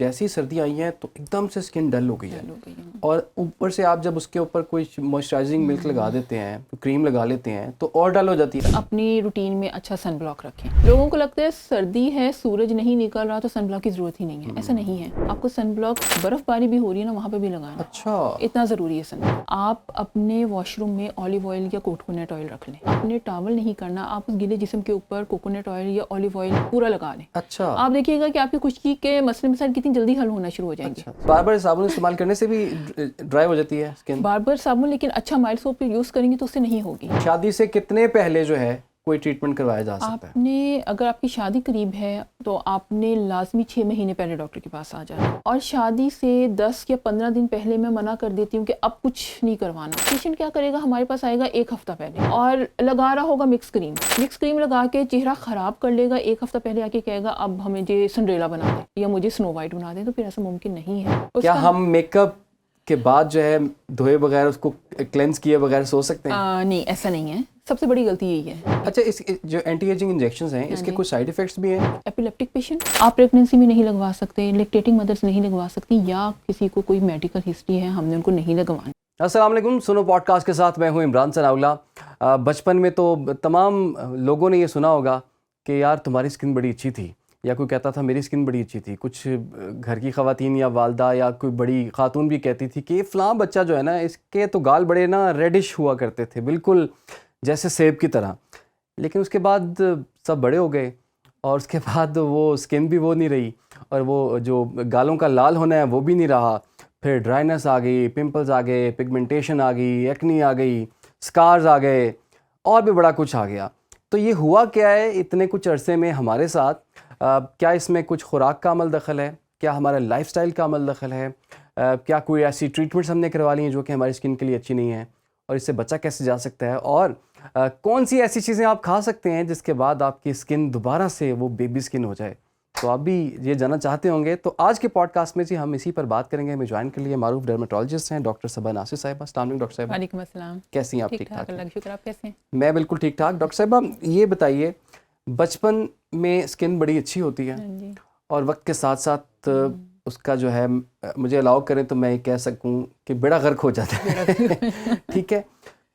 जैसी सर्दी आई है तो एकदम से स्किन डल हो गई है, और ऊपर से आप जब उसके ऊपर कोई मॉइस्चराइजिंग मिल्क लगा देते हैं, क्रीम लगा लेते हैं, तो और डल हो जाती है। अपनी रूटीन में अच्छा सन ब्लॉक रखें। लोगों को लगता है सर्दी है, सूरज नहीं निकल रहा तो सन ब्लॉक की जरूरत ही नहीं है। ऐसा नहीं है, आपको सन ब्लॉक बर्फबारी भी हो रही है ना, वहाँ पे भी लगाना। अच्छा, इतना ज़रूरी है सन ब्लॉक। आप अपने वॉशरूम में ऑलिव ऑयल या कोकोनट ऑयल रख लें। आपने टॉवल नहीं करना, आप उस गीले जिस्म के ऊपर कोकोनट ऑयल या ऑलिव ऑयल पूरा लगा लें। अच्छा, आप देखिएगा कि आपकी खुश्की के मसले मसाइल कितनी जल्दी हल होना शुरू हो जाएंगे। अच्छा। बार बार साबुन इस्तेमाल करने से भी ड्राई हो जाती है स्किन? बार बार साबुन, लेकिन अच्छा माइल्ड सोप यूज़ करेंगे तो उससे नहीं होगी। शादी से कितने पहले जो है कोई ट्रीटमेंट करवाया जा सकता है? आपने, अगर आपकी शादी करीब है तो आपने लाजमी 6 महीने पहले डॉक्टर के पास आ जाना। और शादी से 10 या 15 दिन पहले मैं मना कर देती हूँ कि अब कुछ नहीं करवाना। पेशेंट क्या करेगा, हमारे पास आएगा 1 हफ्ता पहले और लगा रहा होगा मिक्स क्रीम लगा के चेहरा ख़राब कर लेगा। 1 हफ्ता पहले आके कहेगा अब हमें जो सिंड्रेला बना दे या मुझे स्नो वाइट बना दे, तो फिर ऐसा मुमकिन नहीं है। क्या हम मेकअप के बाद जो है धोए बगैर, उसको क्लेंस किए बगैर सो सकते हैं? नहीं, ऐसा नहीं है। सबसे बड़ी गलती यही है। अच्छा, इस जो एंटी एजिंग इंजेक्शंस हैं, इसके कुछ साइड इफेक्ट्स भी हैं? एपिलेप्टिक पेशेंट आप प्रेगनेंसी में नहीं लगवा सकते, लैक्टेटिंग मदर्स नहीं लगवा सकती, या किसी को कोई मेडिकल हिस्ट्री है हमने उनको नहीं लगवाना। अस्सलाम वालेकुम, सुनो पॉडकास्ट के साथ मैं हूं इमरान सनाउल्लाह। बचपन में तो तमाम लोगों ने ये सुना होगा कि यार तुम्हारी स्किन बड़ी अच्छी थी, या कोई कहता था मेरी स्किन बड़ी अच्छी थी। कुछ घर की ख़वातीन या वालदा या कोई बड़ी खातून भी कहती थी कि फ़लाँ बच्चा जो है ना, इसके तो गाल बड़े ना रेडिश हुआ करते थे, बिल्कुल जैसे सेब की तरह। लेकिन उसके बाद सब बड़े हो गए और उसके बाद वो स्किन भी वो नहीं रही, और वो जो गालों का लाल होना है वो भी नहीं रहा। फिर ड्राइनेस आ गई, पिंपल्स आ गए, पिगमेंटेशन आ गई, एक्नी आ गई, स्कार्स आ गए, और भी बड़ा कुछ आ गया। तो ये हुआ क्या है इतने कुछ अरसे में हमारे साथ? क्या इसमें कुछ खुराक का अमल दखल है? क्या हमारा लाइफस्टाइल का अमल दखल है? क्या कोई ऐसी ट्रीटमेंट्स हमने करवा ली हैं जो कि हमारी स्किन के लिए अच्छी नहीं है, और इससे बचा कैसे जा सकता है? और कौन सी ऐसी चीज़ें आप खा सकते हैं जिसके बाद आपकी स्किन दोबारा से वो बेबी स्किन हो जाए? तो आप भी ये जानना चाहते होंगे, तो आज के पॉडकास्ट में जी हम इसी पर बात करेंगे। हमें ज्वाइन के लिए मारूफ डर्मेटोलॉजिस्ट हैं डॉक्टर सबा नासिर साहिबा। अस्सलाम वालेकुम डॉक्टर साहिबा। वालेकुम अस्सलाम। कैसी हैं आप? ठीक ठाक? अल्लाह का शुक्र, आप कैसे हैं? मैं बिल्कुल ठीक ठाक। डॉक्टर साहिबा, ये बताइए, बचपन में स्किन बड़ी अच्छी होती है और वक्त के साथ साथ उसका जो है, मुझे अलाउ करें तो मैं ये कह सकूं कि बेड़ा गर्क हो जाता है। ठीक है,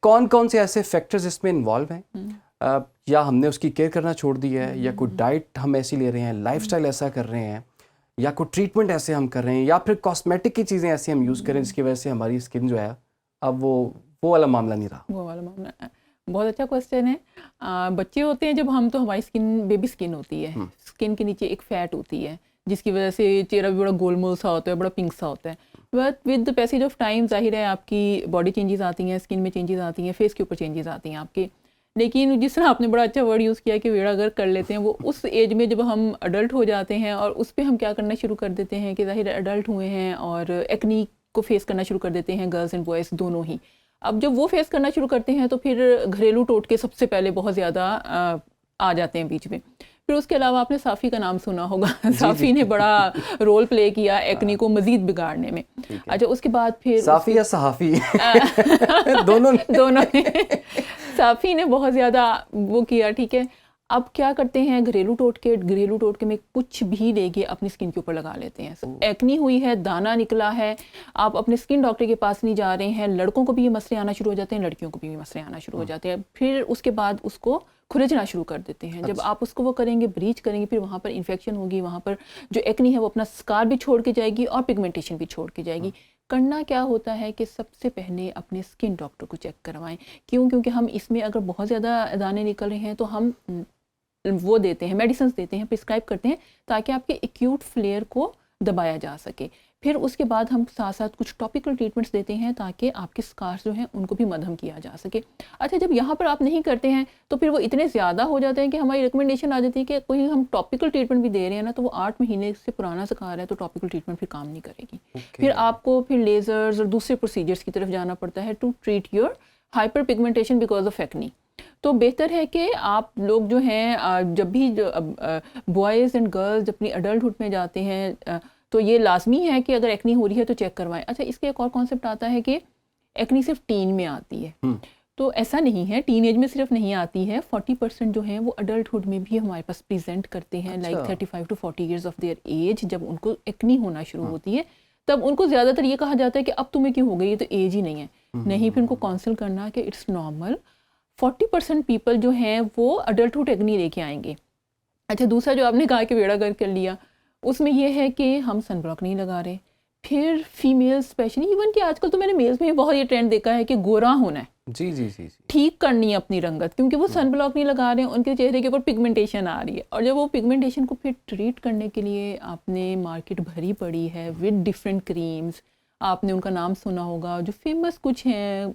कौन कौन से ऐसे फैक्टर्स इसमें इन्वॉल्व हैं? या हमने उसकी केयर करना छोड़ दी है, या कोई डाइट हम ऐसी ले रहे हैं, लाइफस्टाइल ऐसा कर रहे हैं, या कोई ट्रीटमेंट ऐसे हम कर रहे हैं, या फिर कॉस्मेटिक की चीज़ें ऐसी हम यूज़ करें जिसकी वजह से हमारी स्किन जो है अब वो वाला मामला नहीं रहा? वो वाला मामला बहुत अच्छा क्वेश्चन है। बच्चे होते हैं जब हम, तो हमारी स्किन बेबी स्किन होती है। स्किन के नीचे एक फैट होती है जिसकी वजह से चेहरा भी बड़ा गोलमोल सा होता है, बड़ा पिंक सा होता है। But with the passage of time जाहिर है आपकी बॉडी चेंजेस आती हैं, स्किन में चेंजेस आती हैं, फेस के ऊपर चेंजेस आती हैं आपके। लेकिन जिस तरह आपने बड़ा अच्छा वर्ड यूज़ किया कि बेड़ा गर्क कर लेते हैं, वो उस एज में जब हम अडल्ट हो जाते हैं और उस पर हम क्या करना शुरू कर देते हैं कि जाहिर अडल्ट हुए हैं और एक्नी को फेस करना शुरू कर देते हैं, गर्ल्स एंड बॉयज़ दोनों ही। अब जब वो फेस करना शुरू करते हैं तो फिर घरेलू टोटके सबसे पहले बहुत ज़्यादा आ जाते हैं बीच में। फिर उसके अलावा आपने साफ़ी का नाम सुना होगा। साफ़ी ने बड़ा रोल प्ले किया एक्नी को मज़ीद बिगाड़ने में। अच्छा, उसके बाद फिर साफ़ी या सहाफ़ी? दोनों ने साफ़ी ने बहुत ज़्यादा वो किया। ठीक है, अब क्या करते हैं, घरेलू टोटके में कुछ भी लेके अपनी स्किन के ऊपर लगा लेते हैं। एक्नी हुई है, दाना निकला है, आप अपने स्किन डॉक्टर के पास नहीं जा रहे हैं। लड़कों को भी ये मसले आना शुरू हो जाते हैं, लड़कियों को भी ये मसले आना शुरू हो जाते हैं। फिर उसके बाद उसको खुरचना शुरू कर देते हैं। जब आप उसको वो करेंगे, ब्रीच करेंगे, फिर वहाँ पर इन्फेक्शन होगी, वहाँ पर जो एक्नी है वो अपना स्कार भी छोड़ के जाएगी और पिगमेंटेशन भी छोड़ के जाएगी। करना क्या होता है कि सबसे पहले अपने स्किन डॉक्टर को चेक करवाएं। क्यों? क्योंकि हम इसमें अगर बहुत ज़्यादा दाने निकल रहे हैं तो हम वो देते हैं, मेडिसिन देते हैं, प्रिस्क्राइब करते हैं ताकि आपके एक्यूट फ्लेयर को दबाया जा सके। फिर उसके बाद हम साथ साथ कुछ टॉपिकल ट्रीटमेंट्स देते हैं ताकि आपके स्कार्स जो हैं उनको भी मद्धम किया जा सके। अच्छा, जब यहाँ पर आप नहीं करते हैं तो फिर वो इतने ज़्यादा हो जाते हैं कि हमारी रिकमेंडेशन आ जाती है कि कोई हम टॉपिकल ट्रीटमेंट भी दे रहे हैं ना, तो वो 8 महीने से पुराना स्कार है तो टॉपिकल ट्रीटमेंट फिर काम नहीं करेगी। फिर आपको फिर लेज़र्स और दूसरे प्रोसीजर्स की तरफ जाना पड़ता है to treat your hyperpigmentation because of acne. तो बेहतर है कि आप लोग जो हैं, जब भी बॉयज़ एंड गर्ल्स अपनी अडल्टहुड में जाते हैं तो ये लाजमी है कि अगर एक्नी हो रही है तो चेक करवाएं। अच्छा, इसके एक और कॉन्सेप्ट आता है कि एक्नी सिर्फ टीन में आती है। तो ऐसा नहीं है, टीनेज में सिर्फ नहीं आती है, 40% जो है वो अडल्टहुड में भी हमारे पास प्रेजेंट करते हैं, like 35 to 40 years of their age. जब उनको एक्नी होना शुरू होती है तब उनको ज़्यादातर ये कहा जाता है कि अब तुम्हें क्यों हो गई, ये तो एज ही नहीं है। नहीं, फिर उनको काउंसिल करना कि इट्स नॉर्मल। 40% पीपल जो हैं वो अडल्टहुड एक्नी लेके आएंगे। अच्छा, दूसरा जो आपने कहा कि बेड़ा गर्क कर लिया, उसमें यह है कि हम सनब्लॉक नहीं लगा रहे। फिर फीमेल्स स्पेशली, इवन कि आजकल तो मैंने मेल्स में भी बहुत ये ट्रेंड देखा है कि गोरा होना है, जी जी जी जी, ठीक करनी है अपनी रंगत, क्योंकि वो सन ब्लॉक नहीं लगा रहे हैं, उनके चेहरे के ऊपर पिगमेंटेशन आ रही है। और जब वो पिगमेंटेशन को फिर ट्रीट करने के लिए आपने मार्केट भरी पड़ी है विद डिफरेंट क्रीम्स। आपने उनका नाम सुना होगा, जो फेमस कुछ हैं,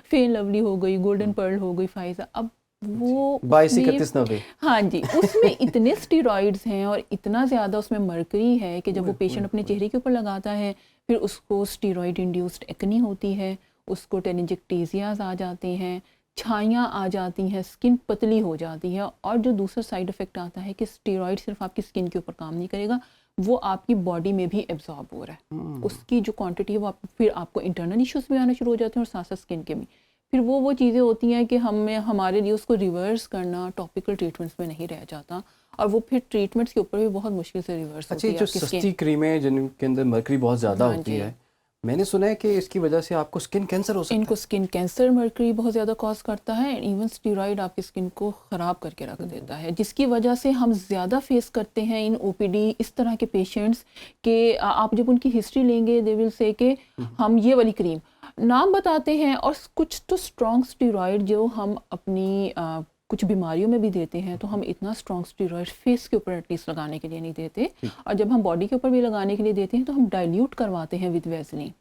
फेयर लवली हो गई, गोल्डन पर्ल हो गई, फाइजा। अब वो 22-31-90, हाँ जी, उसमें इतने स्टीरॉइड्स हैं और इतना ज़्यादा उसमें मर्करी है कि जब वो पेशेंट अपने चेहरे के ऊपर लगाता है फिर उसको स्टीरॉइड इंड्यूस्ड एक्नी होती है, उसको टेनिंजेक्टेजियाज आ जाते हैं, छाइयाँ आ जाती हैं, स्किन पतली हो जाती है। और जो दूसरा साइड इफ़ेक्ट आता है कि स्टीरॉइड सिर्फ आपकी स्किन के ऊपर काम नहीं करेगा, वो आपकी बॉडी में भी एब्जॉर्ब हो रहा है। उसकी जो क्वांटिटी है वो फिर आपको इंटरनल इश्यूज भी आना शुरू हो जाते हैं और साथ साथ स्किन के भी। फिर वो चीज़ें होती हैं कि हमारे लिए उसको रिवर्स करना टॉपिकल ट्रीटमेंट्स में नहीं रह जाता, और वो फिर ट्रीटमेंट्स के ऊपर भी बहुत मुश्किल से रिवर्स होती है। अच्छा, जो सस्ती क्रीमें जिनके अंदर मर्करी बहुत ज़्यादा होती है, मैंने सुना है कि इसकी वजह से आपको स्किन कैंसर हो सकता है। इनको स्किन कैंसर मर्करी बहुत ज़्यादा कॉज करता है, इवन स्टीरॉइड आपकी स्किन को ख़राब करके रख देता है, जिसकी वजह से हम ज़्यादा फेस करते हैं इन ओपीडी इस तरह के पेशेंट्स के आप जब उनकी हिस्ट्री लेंगे दे विल से कि हम ये वाली क्रीम नाम बताते हैं, और कुछ तो स्ट्रॉन्ग स्टीरॉइड जो हम अपनी कुछ बीमारियों में भी देते हैं, तो हम इतना स्ट्रॉन्ग स्टीरॉइड फेस के ऊपर एटलीस्ट लगाने के लिए नहीं देते, और जब हम बॉडी के ऊपर भी लगाने के लिए देते हैं तो हम डाइल्यूट करवाते हैं विद वैसलीन,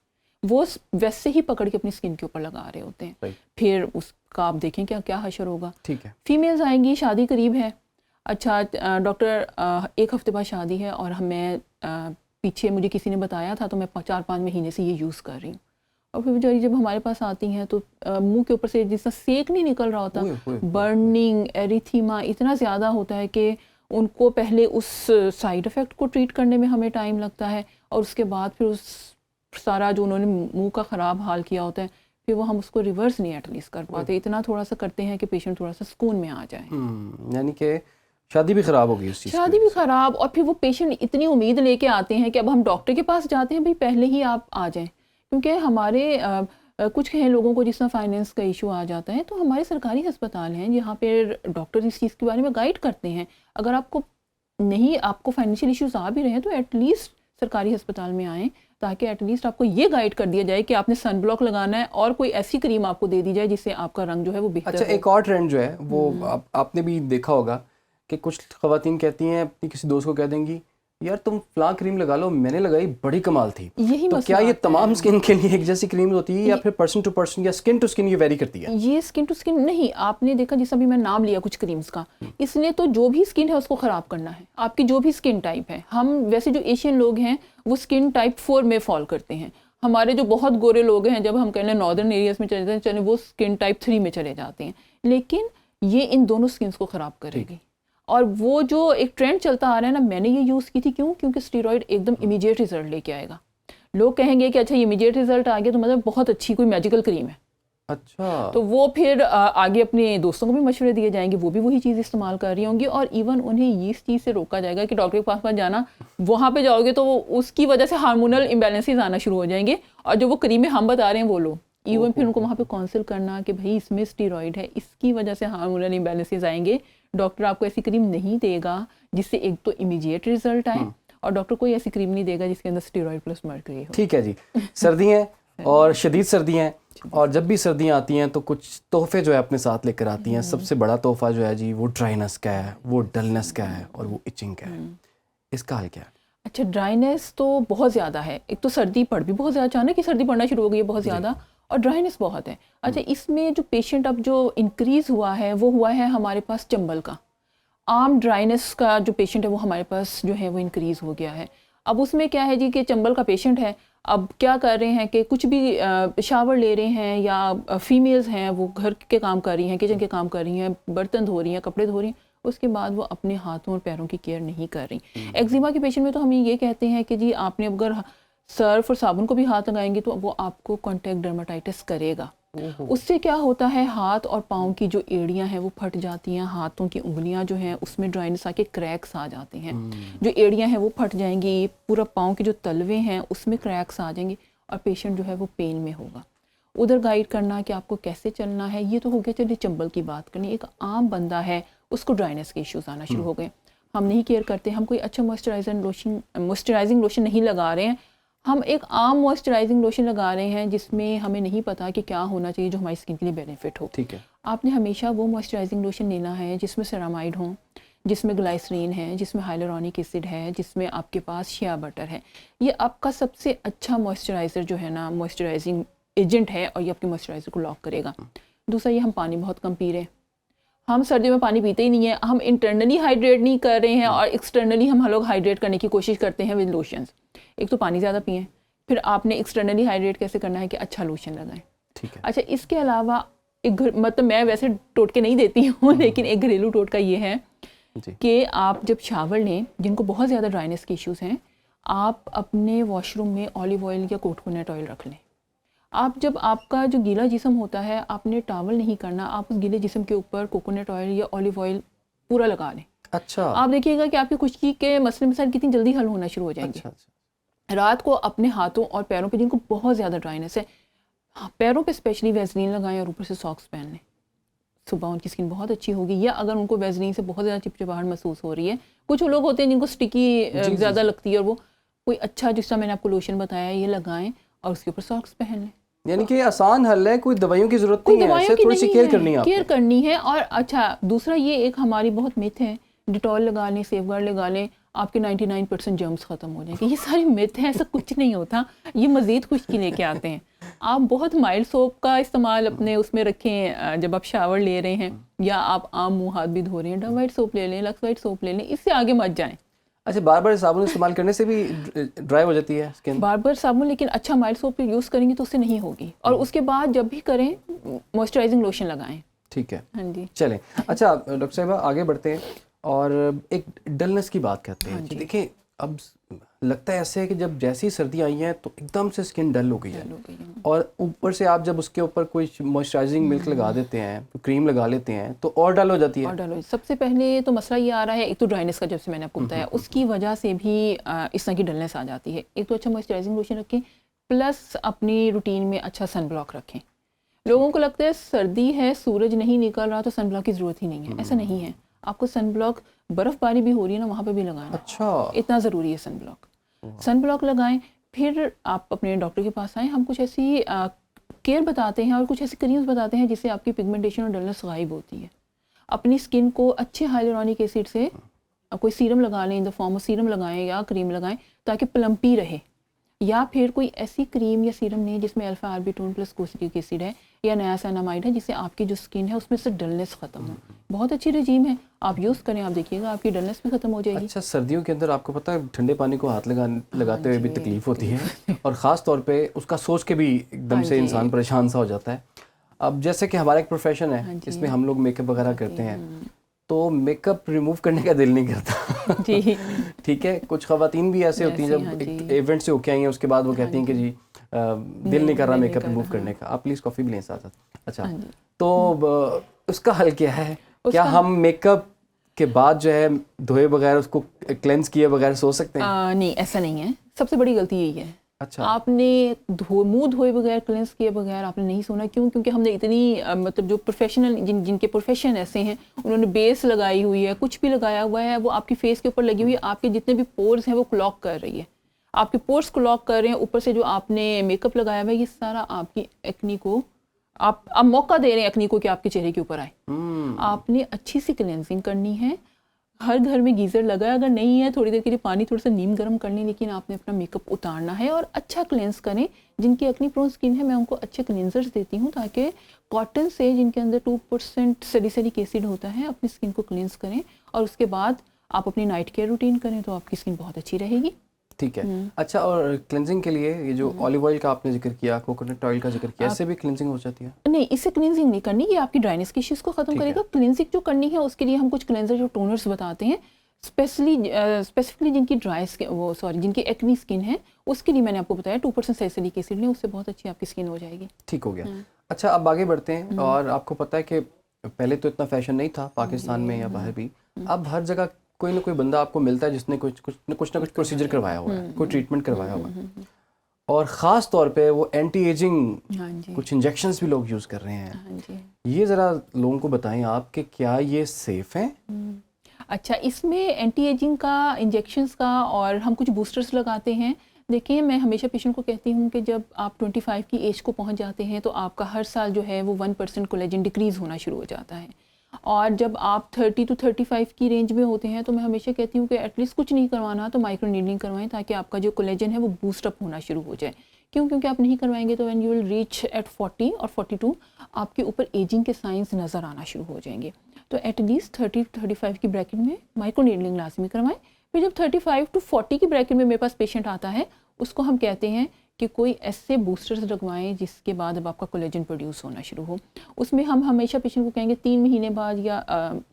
वो वैसे ही पकड़ के अपनी स्किन के ऊपर लगा रहे होते हैं। फिर उसका आप देखें क्या क्या हशर होगा। ठीक है, फीमेल्स आएंगी, शादी करीब है, अच्छा डॉक्टर 1 हफ्ते बाद शादी है और मैं पीछे मुझे किसी ने बताया था तो मैं 4-5 महीने से ये यूज़ कर रही हूँ। और फिर बेचारी जब हमारे पास आती हैं तो मुंह के ऊपर से जिस तरह सेक नहीं निकल रहा होता, बर्निंग, एरिथीमा इतना ज़्यादा होता है कि उनको पहले उस साइड इफ़ेक्ट को ट्रीट करने में हमें टाइम लगता है, और उसके बाद फिर उस सारा जो उन्होंने मुंह का ख़राब हाल किया होता है फिर वो हम उसको रिवर्स नहीं एटलीस्ट कर पाते। इतना थोड़ा सा करते हैं कि पेशेंट थोड़ा सा सुकून में आ जाए। यानी कि शादी भी ख़राब हो गई उस चीज़, शादी भी ख़राब, और फिर वो पेशेंट इतनी उम्मीद लेके आते हैं कि अब हम डॉक्टर के पास जाते हैं, भाई पहले ही आप आ जाएं, क्योंकि हमारे कुछ हैं लोगों को जिस तरह फाइनेंस का इशू आ जाता है, तो हमारे सरकारी अस्पताल हैं जहाँ पर डॉक्टर इस चीज़ के बारे में गाइड करते हैं। अगर आपको फाइनेंशियल इश्यूज आ भी रहे हैं तो एटलीस्ट सरकारी अस्पताल में आएँ, ताकि एटलीस्ट आपको ये गाइड कर दिया जाए कि आपने सन ब्लॉक लगाना है, और कोई ऐसी क्रीम आपको दे दी जाए जिससे आपका रंग जो है वो बेहतर अच्छा, एक और ट्रेंड जो है वो आपने भी देखा होगा कि कुछ खवातीन कहती हैं अपनी किसी दोस्त को कह देंगी यार तुम फलां क्रीम लगा लो, मैंने लगाई बड़ी कमाल थी। यही तो क्या ये तमाम स्किन के लिए एक जैसी क्रीम होती है या फिर पर्सन टू पर्सन या स्किन टू स्किन ये वेरी करती है? ये स्किन टू स्किन नहीं, आपने देखा जैसा भी मैं नाम लिया कुछ क्रीम्स का, इसने तो जो भी स्किन है उसको ख़राब करना है, आपकी जो भी स्किन टाइप है। हम वैसे जो एशियन लोग हैं वो स्किन टाइप 4 में फॉल करते हैं, हमारे जो बहुत गोरे लोग हैं जब हम कहने नॉर्दर्न एरियाज में चले जाते हैं चले वो स्किन टाइप 3 में चले जाते हैं, लेकिन ये इन दोनों स्किन्स को ख़राब करेगी। और वो जो एक ट्रेंड चलता आ रहा है ना, मैंने ये यूज़ की थी, क्योंकि स्टीरॉइड एकदम इमीडिएट रिजल्ट लेके आएगा। लोग कहेंगे कि अच्छा इमीडिएट रिजल्ट आ गया तो मतलब बहुत अच्छी कोई मैजिकल क्रीम है। अच्छा, तो वो फिर आगे अपने दोस्तों को भी मशवरे दिए जाएंगे, वो भी वही चीज़ इस्तेमाल कर रही होंगी, और इवन उन्हें इस चीज़ से रोका जाएगा कि डॉक्टर के पास मत जाना, वहाँ पे जाओगे तो उसकी वजह से हार्मोनल इम्बैलेंसेस आना शुरू हो जाएंगे, और जो वो क्रीमें हम बता रहे हैं वो लो, इवन फिर उनको वहाँ पे काउंसिल करना कि भाई इसमें स्टीरॉइड है, इसकी वजह से हार्मोनल इम्बैलेंसेस आएंगे, डॉक्टर आपको ऐसी क्रीम नहीं देगा जिससे एक तो इमीडिएट रिजल्ट आए, और डॉक्टर कोई ऐसी क्रीम नहीं देगा जिसके अंदर स्टीरॉइड प्लस मर्करी हो। ठीक है जी, सर्दी है और शदीद सर्दी हैं, और जब भी सर्दियाँ आती हैं तो कुछ तोहफे जो है अपने साथ लेकर आती हैं। सबसे बड़ा तोहफा जो है जी वो ड्राइनेस का है, वो डलनेस का है, और वो इचिंग का है। इसका हाल क्या है? अच्छा, ड्राइनेस तो बहुत ज़्यादा है, एक तो सर्दी पड़ भी बहुत ज़्यादा, अचानक कि सर्दी पड़ना शुरू हो गई है बहुत ज़्यादा, और ड्राइनेस बहुत है। अच्छा, इसमें जो पेशेंट अब जो इंक्रीज़ हुआ है वो हुआ है हमारे पास चंबल का। आम ड्राइनेस का जो पेशेंट है वो हमारे पास जो है वो इंक्रीज़ हो गया है। अब उसमें क्या है जी कि चंबल का पेशेंट है, अब क्या कर रहे हैं कि कुछ भी शावर ले रहे हैं, या फीमेल्स हैं वो घर के काम कर रही हैं, किचन के काम कर रही हैं, बर्तन धो रही हैं, कपड़े धो रही हैं, उसके बाद वो अपने हाथों और पैरों की केयर नहीं कर रही। एक्जिमा के पेशेंट में तो हम ये कहते हैं कि जी आपने अगर सर्फ और साबुन को भी हाथ लगाएंगे तो वो आपको कॉन्टैक्ट डर्माटाइटिस करेगा, उससे क्या होता है, हाथ और पाँव की जो एड़ियाँ हैं वो फट जाती हैं, हाथों की उंगलियां जो हैं उसमें ड्राइनेस आके क्रैक्स आ जाते हैं, जो एड़ियाँ हैं वो फट जाएंगी, पूरा पाँव के जो तलवे हैं उसमें क्रैक्स आ जाएंगे और पेशेंट जो है वो पेन में होगा। उधर गाइड करना कि आपको कैसे चलना है, ये तो हो गया। चलिए चंबल की बात करनी, एक आम बंदा है उसको ड्राइनेस के इश्यूज आना शुरू हो गए, हम नहीं केयर करते, हम कोई अच्छा मॉइस्चराइजिंग लोशन नहीं लगा रहे हैं, हम एक आम मॉइस्चराइजिंग लोशन लगा रहे हैं जिसमें हमें नहीं पता कि क्या होना चाहिए जो हमारी स्किन के लिए बेनिफिट हो। ठीक है। आपने हमेशा वो मॉइस्चराइजिंग लोशन लेना है जिसमें सेरामाइड हो, जिसमें ग्लाइसरीन है, जिसमें हाइलुरोनिक एसिड है, जिसमें आपके पास शिया बटर है। ये आपका सबसे अच्छा मॉइस्चराइज़र जो है ना, मॉइस्चराइजिंग एजेंट है और ये आपके मॉइस्चराइज़र को लॉक करेगा। दूसरा, ये हम पानी बहुत कम पी रहे हैं, हम सर्दियों में पानी पीते ही नहीं है, हम इंटरनली हाइड्रेट नहीं कर रहे हैं और एक्सटर्नली हम लोग हाइड्रेट करने की कोशिश करते हैं विद लोशंस। एक तो पानी ज़्यादा पिएं, फिर आपने एक्सटर्नली हाइड्रेट कैसे करना है कि अच्छा लोशन लगाएं। ठीक है। अच्छा, इसके अलावा एक मतलब मैं वैसे टोटके नहीं देती हूँ लेकिन एक घरेलू टोटका ये है कि आप जब शावर लें, जिनको बहुत ज़्यादा ड्राइनेस के इश्यूज़ हैं, आप अपने वॉशरूम में ऑलिव ऑयल या कोकोनट ऑयल रख लें। आप जब आपका जो गीला जिस्म होता है, आपने टॉवल नहीं करना, आप उस गीले जिस्म के ऊपर कोकोनट ऑयल या ऑलिव ऑयल पूरा लगा लें। अच्छा। आप देखिएगा कि आपकी खुश्की के मसले मसाइल कितनी जल्दी हल होना शुरू हो जाएंगे। अच्छा। रात को अपने हाथों और पैरों पे जिनको बहुत ज़्यादा ड्राइनेस है, पैरों पे स्पेशली वैसलीन लगाएं और ऊपर से सॉक्स पहन लें, सुबह उनकी स्किन बहुत अच्छी होगी। या अगर उनको वैसलीन से बहुत ज़्यादा चिपचिपाहट महसूस हो रही है, कुछ लोग होते हैं जिनको स्टिकी ज़्यादा लगती है, और वो कोई अच्छा, जिस तरह मैंने आपको लोशन बताया, ये लगाएं और उसके ऊपर सॉक्स पहन लें। यानी कि आसान हल है, कोई दवाइयों की जरूरत नहीं है, ऐसे थोड़ी सी केयर करनी है, केयर करनी है। और अच्छा, दूसरा ये एक हमारी बहुत मिथ है, डिटॉल लगा लें, सेफगार्ड लगा लें, आपके 99% जर्म्स ख़त्म हो जाएंगे। ये सारी मिथ है, ऐसा कुछ नहीं होता, ये मज़ीद खुश्की लेके आते हैं। आप बहुत माइल्ड सोप का इस्तेमाल अपने उसमें रखें जब आप शावर ले रहे हैं, या आप आम मुँह हाथ भी धो रहे हैं, डव वाइट सोप ले लें, लक्स वाइट सोप ले लें, इससे आगे मत जाएं। अच्छा, बार बार साबुन इस्तेमाल करने से भी ड्राई हो जाती है स्किन? बार बार साबुन, लेकिन अच्छा माइल्ड सोप यूज़ करेंगे तो उससे नहीं होगी। और उसके बाद जब भी करें मॉइस्चराइजिंग लोशन लगाएं। ठीक है। हाँ जी, चलें। अच्छा डॉक्टर साहिबा, आगे बढ़ते हैं और एक डलनेस की बात करते हैं। हाँ, देखिए, अब लगता है ऐसे है कि जब जैसी सर्दी आई है तो एकदम से स्किन डल हो गई है, और ऊपर से आप जब उसके ऊपर कोई मॉइस्चराइजिंग मिल्क लगा देते हैं, क्रीम लगा लेते हैं, तो और डल हो जाती है। और डल हो। सबसे पहले तो मसला ये आ रहा है, एक तो ड्राइनेस का, जब से मैंने आपको बताया, उसकी वजह से भी इस तरह की डलनेस आ जाती है। एक तो अच्छा मॉइस्चराइजिंग लोशन रखें, प्लस अपनी रूटीन में अच्छा सन ब्लॉक रखें। लोगों को लगता है सर्दी है, सूरज नहीं निकल रहा तो सन ब्लॉक की ज़रूरत ही नहीं है। ऐसा नहीं है, आपको सन ब्लॉक, बर्फ़बारी भी हो रही है ना, वहाँ पे भी लगाना। अच्छा, इतना ज़रूरी है सन ब्लॉक। सन ब्लॉक लगाएं, फिर आप अपने डॉक्टर के पास आएँ, हम कुछ ऐसी केयर बताते हैं और कुछ ऐसी क्रीम्स बताते हैं जिससे आपकी पिगमेंटेशन और डलनेस गायब होती है। अपनी स्किन को अच्छे हाइलुरोनिक एसिड से कोई सीरम लगा लें, in the form of serum लगाएं या क्रीम लगाएं, ताकि प्लम्पी रहे। या फिर कोई ऐसी क्रीम या सीरम नहीं जिसमें अल्फा आर्बिटोन प्लस कोसिलिक एसिड है या नियासिनामाइड है, जिससे आपकी जो स्किन है उसमें से डलनेस ख़त्म हो। बहुत अच्छी रजीम है, आप यूज़ करें, आप देखिएगा आपकी डलनेस भी ख़त्म हो जाएगी। अच्छा, सर्दियों के अंदर आपको पता है ठंडे पानी को हाथ लगाते हुए भी तकलीफ होती है, और ख़ास तौर पे उसका सोच के भी एकदम से इंसान परेशान सा हो जाता है। अब जैसे कि हमारा एक प्रोफेशन है, इसमें हम लोग मेकअप वगैरह करते हैं, तो मेकअप रिमूव करने का दिल नहीं करता जी। ठीक है, कुछ ख़वातीन भी ऐसे होती हैं जब एक इवेंट से होके आई हैं, उसके बाद वो कहती हैं कि जी दिल नहीं कर रहा मेकअप रिमूव करने का, आप प्लीज़ कॉफ़ी भी लें साथ। अच्छा, तो उसका हल क्या है? क्या हम मेकअप के बाद जो है धोए बगैर, उसको क्लेंस किए बगैर सो सकते हैं? नहीं, ऐसा नहीं है, सबसे बड़ी गलती यही है। अच्छा, आपने मुंह धोए बगैर, क्लेंस किए बगैर आपने नहीं सोना। क्यों? क्योंकि हमने इतनी मतलब जो प्रोफेशनल, जिनके प्रोफेशन ऐसे हैं, उन्होंने बेस लगाई हुई है, कुछ भी लगाया हुआ है, वो आपकी फेस के ऊपर लगी हुई है, आपके जितने भी पोर्स हैं वो क्लॉक कर रही है, आपके पोर्स क्लॉक कर रहे हैं। ऊपर से जो आपने मेकअप लगाया हुआ है, ये सारा आपकी एक्नी को, आप मौका दे रहे हैं एक्नी को कि आपके चेहरे के ऊपर आए। आपने अच्छी सी क्लेंजिंग करनी है। हर घर में गीज़र लगा है, अगर नहीं है थोड़ी देर के लिए पानी थोड़ा सा नीम गर्म कर लें, लेकिन आपने अपना मेकअप उतारना है और अच्छा क्लेंस करें। जिनकी एक्नी प्रोन स्किन है, मैं उनको अच्छे क्लेंजर्स देती हूँ, ताकि कॉटन से, जिनके अंदर 2% सैलिसिलिक एसिड होता है, अपनी स्किन को क्लेंस करें और उसके बाद आप अपनी नाइट केयर रूटीन करें, तो आपकी स्किन बहुत अच्छी रहेगी। ठीक है। अच्छा, और क्लेंजिंग के लिए ये जो ऑलिव ऑयल का आपने जिक्र किया, कोकोनट ऑयल का जिक्र किया, इससे भी क्लेंजिंग हो जाती है? नहीं, इससे क्लींजिंग नहीं करनी, ये आपकी ड्राइनेस की इश्यूज़ को ख़त्म करेगा। क्लींजिंग जो करनी है उसके लिए हम कुछ क्लेंजर, जो टोनर्स बताते हैं, स्पेसिफिकली जिनकी ड्राई स्किन जिनकी एक्नी स्किन है उसके लिए मैंने आपको बताया 2% सैलिसिलिक एसिड लें, उससे बहुत अच्छी आपकी स्किन हो जाएगी। ठीक हो गया। अच्छा, अब आगे बढ़ते हैं। और आपको पता है कि पहले तो इतना फैशन नहीं था पाकिस्तान में या बाहर भी, अब हर जगह कोई ना कोई बंदा आपको मिलता है जिसने कुछ ना कुछ प्रोसीजर करवाया हुआ है, कोई ट्रीटमेंट करवाया हुआ है, और ख़ास तौर पे वो एंटी एजिंग कुछ इंजेक्शंस भी लोग यूज़ कर रहे हैं। ये ज़रा लोगों को बताएं आप कि क्या ये सेफ़ हैं? अच्छा, इसमें एंटी एजिंग का, इंजेक्शंस का, और हम कुछ बूस्टर्स लगाते हैं। देखिए, मैं हमेशा पेशेंट को कहती हूँ कि जब आप 25 की एज को पहुँच जाते हैं तो आपका हर साल जो है वो 1% कोलेजन डिक्रीज़ होना शुरू हो जाता है, और जब आप 30 to 35 की रेंज में होते हैं तो मैं हमेशा कहती हूँ कि एटलीस्ट कुछ नहीं करवाना तो माइक्रो नीडलिंग करवाएं, ताकि आपका जो कोलेजन है वो बूस्टअप होना शुरू हो जाए। क्यों? क्योंकि आप नहीं करवाएंगे तो when you will reach at 40 और 42 आपके ऊपर एजिंग के साइंस नज़र आना शुरू हो जाएंगे। तो एटलीस्ट 30 to 35 की ब्रैकेट में माइक्रो नीडलिंग लाजमी करवाएं। फिर जब 35 to 40 की ब्रैकेट में मेरे पास पेशेंट आता है, उसको हम कहते हैं कि कोई ऐसे बूस्टर्स लगवाएं जिसके बाद अब आपका कोलेजन प्रोड्यूस होना शुरू हो। उसमें हम हमेशा पेशेंट को कहेंगे 3 महीने बाद या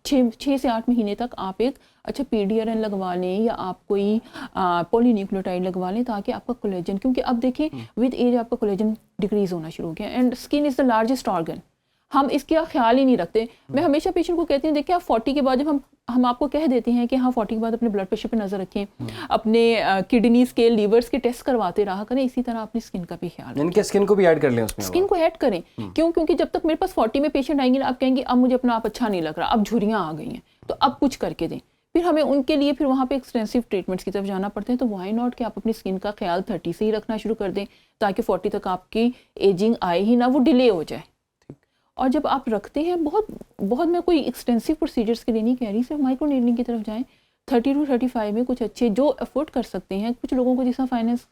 6 से 8 महीने तक आप एक अच्छा PDRN लगवा लें, या आप कोई पॉलीन्यूक्लियोटाइड लगवा लें, ताकि आपका कोलेजन, क्योंकि अब देखें विद एज आपका कोलेजन डिक्रीज़ होना शुरू हो गया। And skin is the largest organ, हम इसका ख्याल ही नहीं रखते। मैं हमेशा पेशेंट को कहती हूँ, देखिए आप 40 के बाद, जब हम आपको कह देते हैं कि हाँ 40 के बाद अपने ब्लड प्रेशर पे नज़र रखें, अपने किडनीज़ के, लीवर्स के टेस्ट करवाते रहा करें, इसी तरह अपनी स्किन का भी ख्याल यानी कि स्किन को भी ऐड कर लें उसमें, स्किन को ऐड करें। क्यों? क्योंकि जब तक मेरे पास 40 में पेशेंट आएंगे ना, आप कहेंगे अब मुझे अपना आप अच्छा नहीं लग रहा, अब झुर्रियाँ आ गई हैं, तो अब कुछ करके दें। फिर हमें उनके लिए फिर वहाँ पे एक्सटेंसिव ट्रीटमेंट्स की तरफ जाना पड़ता है। तो वाई नॉट कि आप अपनी स्किन का ख्याल 30 से ही रखना शुरू कर दें, ताकि 40 तक आपकी एजिंग आए ही ना, वो डिले हो जाए। और जब आप रखते हैं, बहुत मैं कोई एक्सटेंसिव प्रोसीजर्स के लिए नहीं कह रही, सिर्फ माइक्रो नीडलिंग की तरफ जाएं। 30 to 35 में कुछ अच्छे जो अफोर्ड कर सकते हैं, कुछ लोगों को जिसका फाइनेंस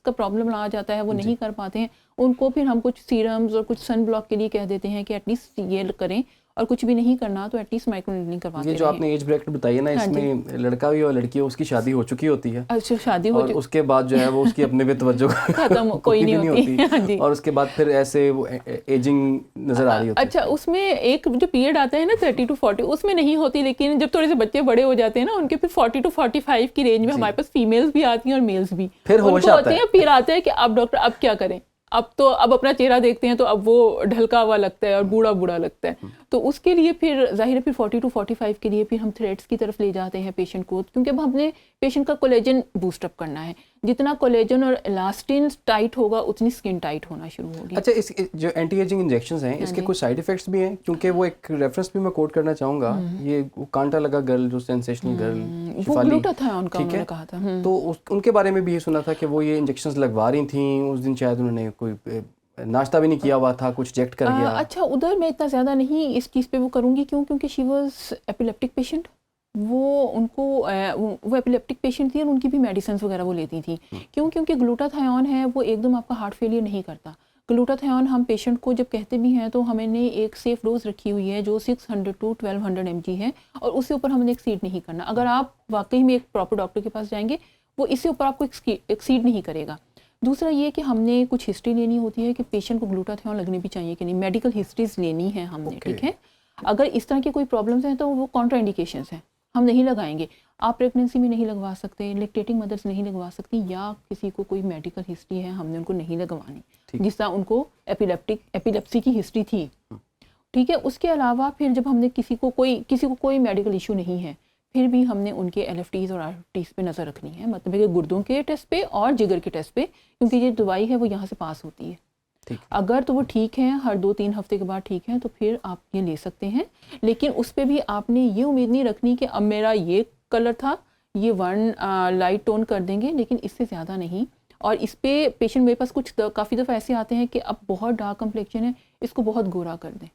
का प्रॉब्लम आ जाता है, वो नहीं कर पाते हैं, उनको फिर हम कुछ सीरम्स और कुछ सन ब्लॉक के लिए कह देते हैं कि एटलीस्ट ये करें, और कुछ भी नहीं करना तो एटलीस्ट माइक्रो नीडलिंग करवाते हैं। ये जो आपने एज ब्रैकेट बताई है ना, इसमें लड़का भी और लड़की हो, उसकी शादी हो चुकी होती है, अच्छा, शादी हो और उसके बाद जो है वो उसकी अपने पे तवज्जो खत्म कोई नहीं होती, और उसके बाद फिर ऐसे वो एजिंग नजर आ रही होती है। अच्छा, उसमें एक जो पीरियड आता है ना 30 to 40, उसमें नहीं होती, लेकिन जब थोड़े से बच्चे बड़े हो जाते हैं ना, उनके फिर 40 to 45 की रेंज में हमारे पास फीमेल्स भी आती हैं और मेल्स भी, फिर होश आता है। फिर आता है कि अब डॉक्टर अब क्या करें, अब अपना चेहरा देखते हैं तो अब वो ढलका हुआ लगता है और बूढ़ा बूढ़ा लगता है। तो उसके लिए फिर जाहिर है फिर 40 to 45 के लिए फिर हम थ्रेड्स की तरफ ले जाते हैं पेशेंट को, क्योंकि अब हमने पेशेंट का कोलेजन बूस्टअप करना है। जितना कोलेजन और इलास्टिन टाइट होगा उतनी स्किन टाइट होना शुरू होगी। अच्छा, इस जो एंटी एजिंग इंजेक्शंस हैं, इसके कुछ साइड इफेक्ट्स भी हैं? क्योंकि वो एक रेफरेंस भी मैं कोट करना चाहूँगा, ये कांटा लगा गर्ल, जो सेंसेशनल गर्ल शिफाली, ग्लूटाथायोन का उन्होंने कहा था, तो उनके बारे में भी ये सुना था कि वो ये इंजेक्शंस लगवा रही थी, उस दिन शायद उन्होंने कोई नाश्ता भी नहीं किया हुआ था, कुछ रिजेक्ट कर गया। अच्छा, उधर मैं इतना ज़्यादा नहीं इस चीज़ पे वो करूँगी, क्योंकि शी वाज एपिलेप्टिक पेशेंट, वो एपिलेप्टिक पेशेंट थी और उनकी भी मेडिसिन वगैरह वो लेती थी। क्यों? क्योंकि ग्लूटाथायोन है वो एकदम आपका हार्ट फेलियर नहीं करता। ग्लूटाथायोन हम पेशेंट को जब कहते भी हैं तो हमने एक सेफ डोज रखी हुई है जो 600 to 1200 mg है, और उससे ऊपर हमने एक्सीड नहीं करना। अगर आप वाकई में एक प्रॉपर डॉक्टर के पास जाएंगे, वो इससे ऊपर आपको एक्सीड नहीं करेगा। दूसरा ये कि हमने कुछ हिस्ट्री लेनी होती है कि पेशेंट को ग्लूटाथायोन लगनी भी चाहिए कि नहीं, मेडिकल हिस्ट्रीज लेनी है हमने, ठीक है। अगर इस तरह की कोई प्रॉब्लम्स हैं तो वो कॉन्ट्राइंडिकेशंस हैं, हम नहीं लगाएंगे। आप प्रेगनेंसी में नहीं लगवा सकते, लैक्टेटिंग मदर्स नहीं लगवा सकती, या किसी को कोई मेडिकल हिस्ट्री है हमने उनको नहीं लगवानी, जिस तरह उनको एपिलेप्सी की हिस्ट्री थी, ठीक है। उसके अलावा फिर जब हमने किसी को कोई मेडिकल इशू नहीं है, फिर भी हमने उनके LFTs और RFTs पे नज़र रखनी है, मतलब कि गुर्दों के टेस्ट पे और जिगर के टेस्ट पे, क्योंकि ये दवाई है वो यहाँ से पास होती है। अगर तो वो ठीक है, हर 2-3 हफ्ते के बाद ठीक है, तो फिर आप ये ले सकते हैं। लेकिन उस पर भी आपने ये उम्मीद नहीं रखनी कि अब मेरा ये कलर था, ये 1 लाइट टोन कर देंगे, लेकिन इससे ज़्यादा नहीं। और इस पर पेशेंट मेरे पास काफ़ी दफ़ा ऐसे आते हैं कि अब बहुत डार्क कम्प्लेक्शन है, इसको बहुत गोरा कर दें।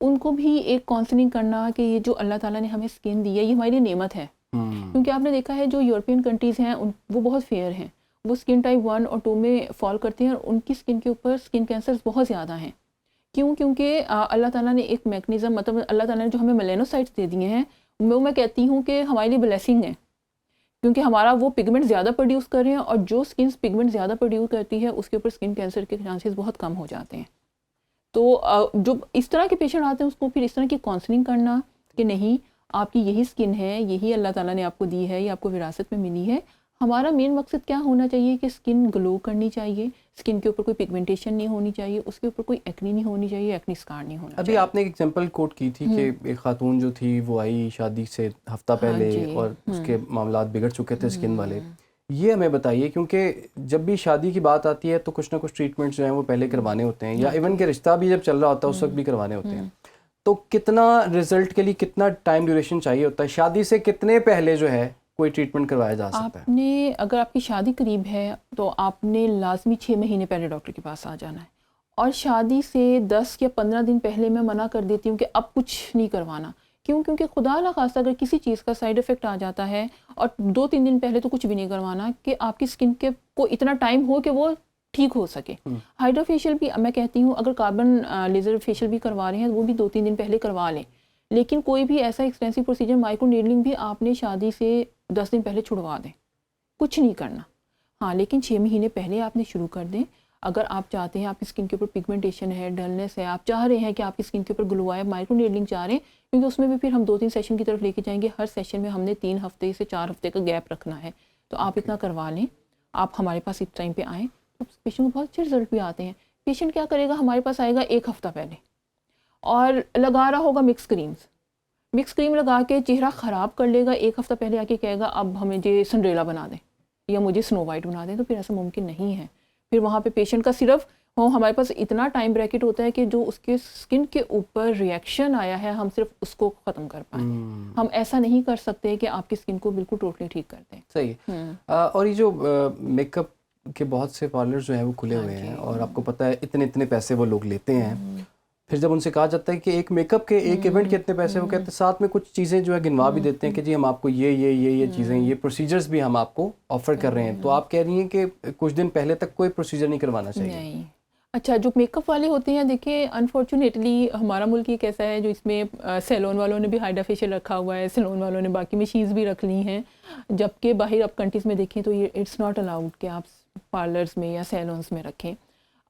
उनको भी एक काउंसलिंग करना कि ये जो अल्लाह ताला ने हमें स्किन दी है, ये हमारी नेमत है। क्योंकि आपने देखा है जो यूरोपियन कंट्रीज़ हैं वो बहुत फेयर हैं, वो स्किन टाइप 1 और 2 में फॉल करते हैं, और उनकी स्किन के ऊपर स्किन कैंसर्स बहुत ज़्यादा हैं। क्यों? क्योंकि अल्लाह ताला ने एक मैकेनिज़्म, मतलब अल्लाह ताला ने जो हमें मेलेनोसाइट्स दे दिए हैं, मैं कहती हूँ कि हमारे लिए ब्लेसिंग है, क्योंकि हमारा वो पिगमेंट ज़्यादा प्रोड्यूस कर रहे हैं, और जो स्किन पिगमेंट ज़्यादा प्रोड्यूस करती है उसके ऊपर स्किन कैंसर के चांसेस बहुत कम हो जाते हैं। तो जो इस तरह के पेशेंट आते हैं उसको फिर इस तरह की काउंसलिंग करना कि नहीं, आपकी यही स्किन है, यही अल्लाह ताला ने आपको दी है, ये आपको विरासत में मिली है। हमारा मेन मकसद क्या होना चाहिए कि स्किन ग्लो करनी चाहिए, स्किन के ऊपर कोई पिगमेंटेशन नहीं होनी चाहिए, उसके ऊपर कोई एक्नी नहीं होनी चाहिए, एक्नी स्कार नहीं होना अभी चाहिए। आपने एक एग्जांपल कोट की थी कि एक खातून जो थी वो आई शादी से हफ्ता पहले जी, और उसके मामलात बिगड़ चुके थे स्किन वाले। ये हमें बताइए, क्योंकि जब भी शादी की बात आती है तो कुछ ना कुछ ट्रीटमेंट्स जो हैं वो पहले करवाने होते हैं, या इवन के रिश्ता भी जब चल रहा होता है उस वक्त भी करवाने होते हैं। तो कितना रिजल्ट के लिए कितना टाइम ड्यूरेशन चाहिए होता है? शादी से कितने पहले जो है कोई ट्रीटमेंट करवाया जा सकता है? आपने अगर आपकी शादी करीब है तो आपने लाजमी 6 महीने पहले डॉक्टर के पास आ जाना है। और शादी से 10 या 15 दिन पहले मैं मना कर देती हूँ कि अब कुछ नहीं करवाना। क्यों? क्योंकि खुदा ना खास्ता अगर किसी चीज़ का साइड इफ़ेक्ट आ जाता है, और 2-3 दिन पहले तो कुछ भी नहीं करवाना कि आपकी स्किन के को इतना टाइम हो कि वो ठीक हो सके। हाइड्रा फेशियल भी मैं कहती हूँ, अगर कार्बन लेज़र फेशियल भी करवा रहे हैं वो भी 2-3 दिन पहले करवा लें। लेकिन कोई भी ऐसा एक्सटेंसिव प्रोसीजर, माइक्रो नीडलिंग भी आपने शादी से 10 दिन पहले छुड़वा दें, कुछ नहीं करना। हाँ, लेकिन 6 महीने पहले आपने शुरू कर दें। अगर आप चाहते हैं आपकी स्किन के ऊपर पिगमेंटेशन है, डलनेस है, आप चाह रहे हैं कि आपकी स्किन के ऊपर ग्लो आए, माइक्रो नीडलिंग चाह रहे हैं, क्योंकि उसमें भी फिर हम 2-3 सेशन की तरफ लेके जाएंगे। हर सेशन में हमने 3 हफ्ते से 4 हफ्ते का गैप रखना है, तो आप इतना करवा लें। आप हमारे पास इस टाइम पे आएँ तो पेशेंट को बहुत अच्छे रिजल्ट भी आते हैं। पेशेंट क्या करेगा, हमारे पास आएगा 1 हफ्ता पहले और लगा रहा होगा मिक्स क्रीम्स, मिक्स क्रीम लगा के चेहरा ख़राब कर लेगा। 1 हफ्ता पहले आके कहेगा अब हमें ये सिंड्रेला बना दें या मुझे स्नो वाइट बना दें, तो फिर ऐसा मुमकिन नहीं है। फिर वहाँ पे पेशेंट का सिर्फ हमारे पास इतना टाइम ब्रैकेट होता है कि जो उसके स्किन के ऊपर रिएक्शन आया है हम सिर्फ उसको ख़त्म कर पाएँ। हम ऐसा नहीं कर सकते कि आपकी स्किन को बिल्कुल टोटली ठीक कर दें। सही है। और ये जो मेकअप के बहुत से पार्लर जो हैं वो खुले हुए हैं, और आपको पता है इतने इतने पैसे वो लोग लेते हैं। फिर जब उनसे कहा जाता है कि एक मेकअप के एक इवेंट के इतने पैसे, वो कहते हैं साथ में कुछ चीज़ें जो है गिनवा भी देते हैं कि जी हम आपको ये चीज़ें, ये प्रोसीजर्स भी हम आपको ऑफर कर रहे हैं। तो आप कह रही हैं कि कुछ दिन पहले तक कोई प्रोसीजर नहीं करवाना चाहिए? नहीं। अच्छा, जो मेकअप वाले होते हैं, देखिए अनफॉर्चुनेटली हमारा मुल्क ही कैसा है जो इसमें सैलून वालों ने भी हाइड्रा फेशियल रखा हुआ है, सैलून वालों ने बाकी मशीन्स भी रख ली हैं। जबकि बाहर आप कंट्रीज़ में देखें तो ये इट्स नॉट अलाउड कि आप पार्लर्स में या सैलून्स में रखें।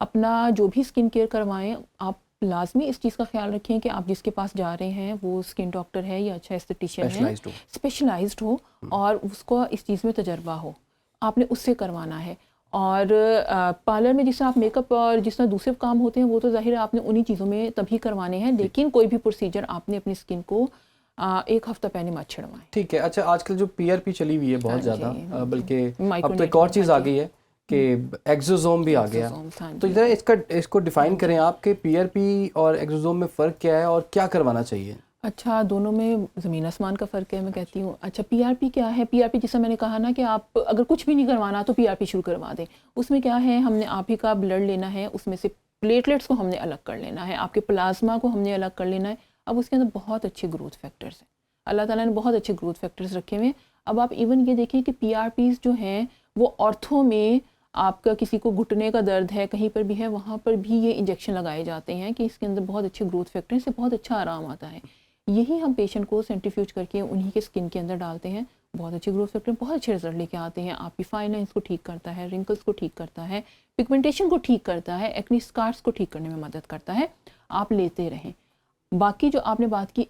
अपना जो भी स्किन केयर करवाएं, आप लाजमी इस चीज़ का ख्याल रखें कि आप जिसके पास जा रहे हैं वो स्किन डॉक्टर है या अच्छा एस्थेटिशियन है, स्पेशलाइज्ड हो और उसको इस चीज़ में तजर्बा हो, आपने उससे करवाना है। और पार्लर में जिस तरह आप मेकअप और जिस तरह दूसरे काम होते हैं वो तो ज़ाहिर है आपने उन्हीं चीज़ों में तभी करवाने हैं, लेकिन कोई भी प्रोसीजर आपने अपनी स्किन को 1 हफ्ता पहले मत छिड़वाएं। ठीक है। अच्छा, आजकल जो PRP चली हुई है बहुत ज़्यादा, बल्कि अब तो एक और चीज़ आ गई है कि एक्सोसोम भी आ गया। तो जरा इसको डिफाइन करें आप कि PRP और एक्सोसोम में फ़र्क क्या है और क्या करवाना चाहिए? अच्छा, दोनों में ज़मीन आसमान का फ़र्क है, मैं कहती हूँ। अच्छा, PRP क्या है? PRP जैसा मैंने कहा ना कि आप अगर कुछ भी नहीं करवाना तो PRP शुरू करवा दें। उसमें क्या है, हमने आप ही का ब्लड लेना है, उसमें से प्लेटलेट्स को हमने अलग कर लेना है, आपके प्लाज्मा को हमने अलग कर लेना है। अब उसके अंदर बहुत अच्छे ग्रोथ फैक्टर्स हैं, अल्लाह ताला ने बहुत अच्छे ग्रोथ फैक्टर्स रखे हुए हैं। अब आप इवन ये देखिए कि PRPs जो हैं वो ऑर्थो में आपका किसी को घुटने का दर्द है, कहीं पर भी है, वहाँ पर भी ये इंजेक्शन लगाए जाते हैं कि इसके अंदर बहुत अच्छे ग्रोथ फैक्टर हैं, इससे बहुत अच्छा आराम आता है। यही हम पेशेंट को सेंट्रीफ्यूज करके उन्हीं के स्किन के अंदर डालते हैं, बहुत अच्छे ग्रोथ फैक्टर, बहुत अच्छे रिजल्ट लेके आते हैं। आपकी फाइन लाइन्स को ठीक करता है, रिंकल्स को ठीक करता है, पिगमेंटेशन को ठीक करता है, एक्नी स्कार्स को ठीक करने में मदद करता है। आप लेते रहें। बाकी जो आपने बात की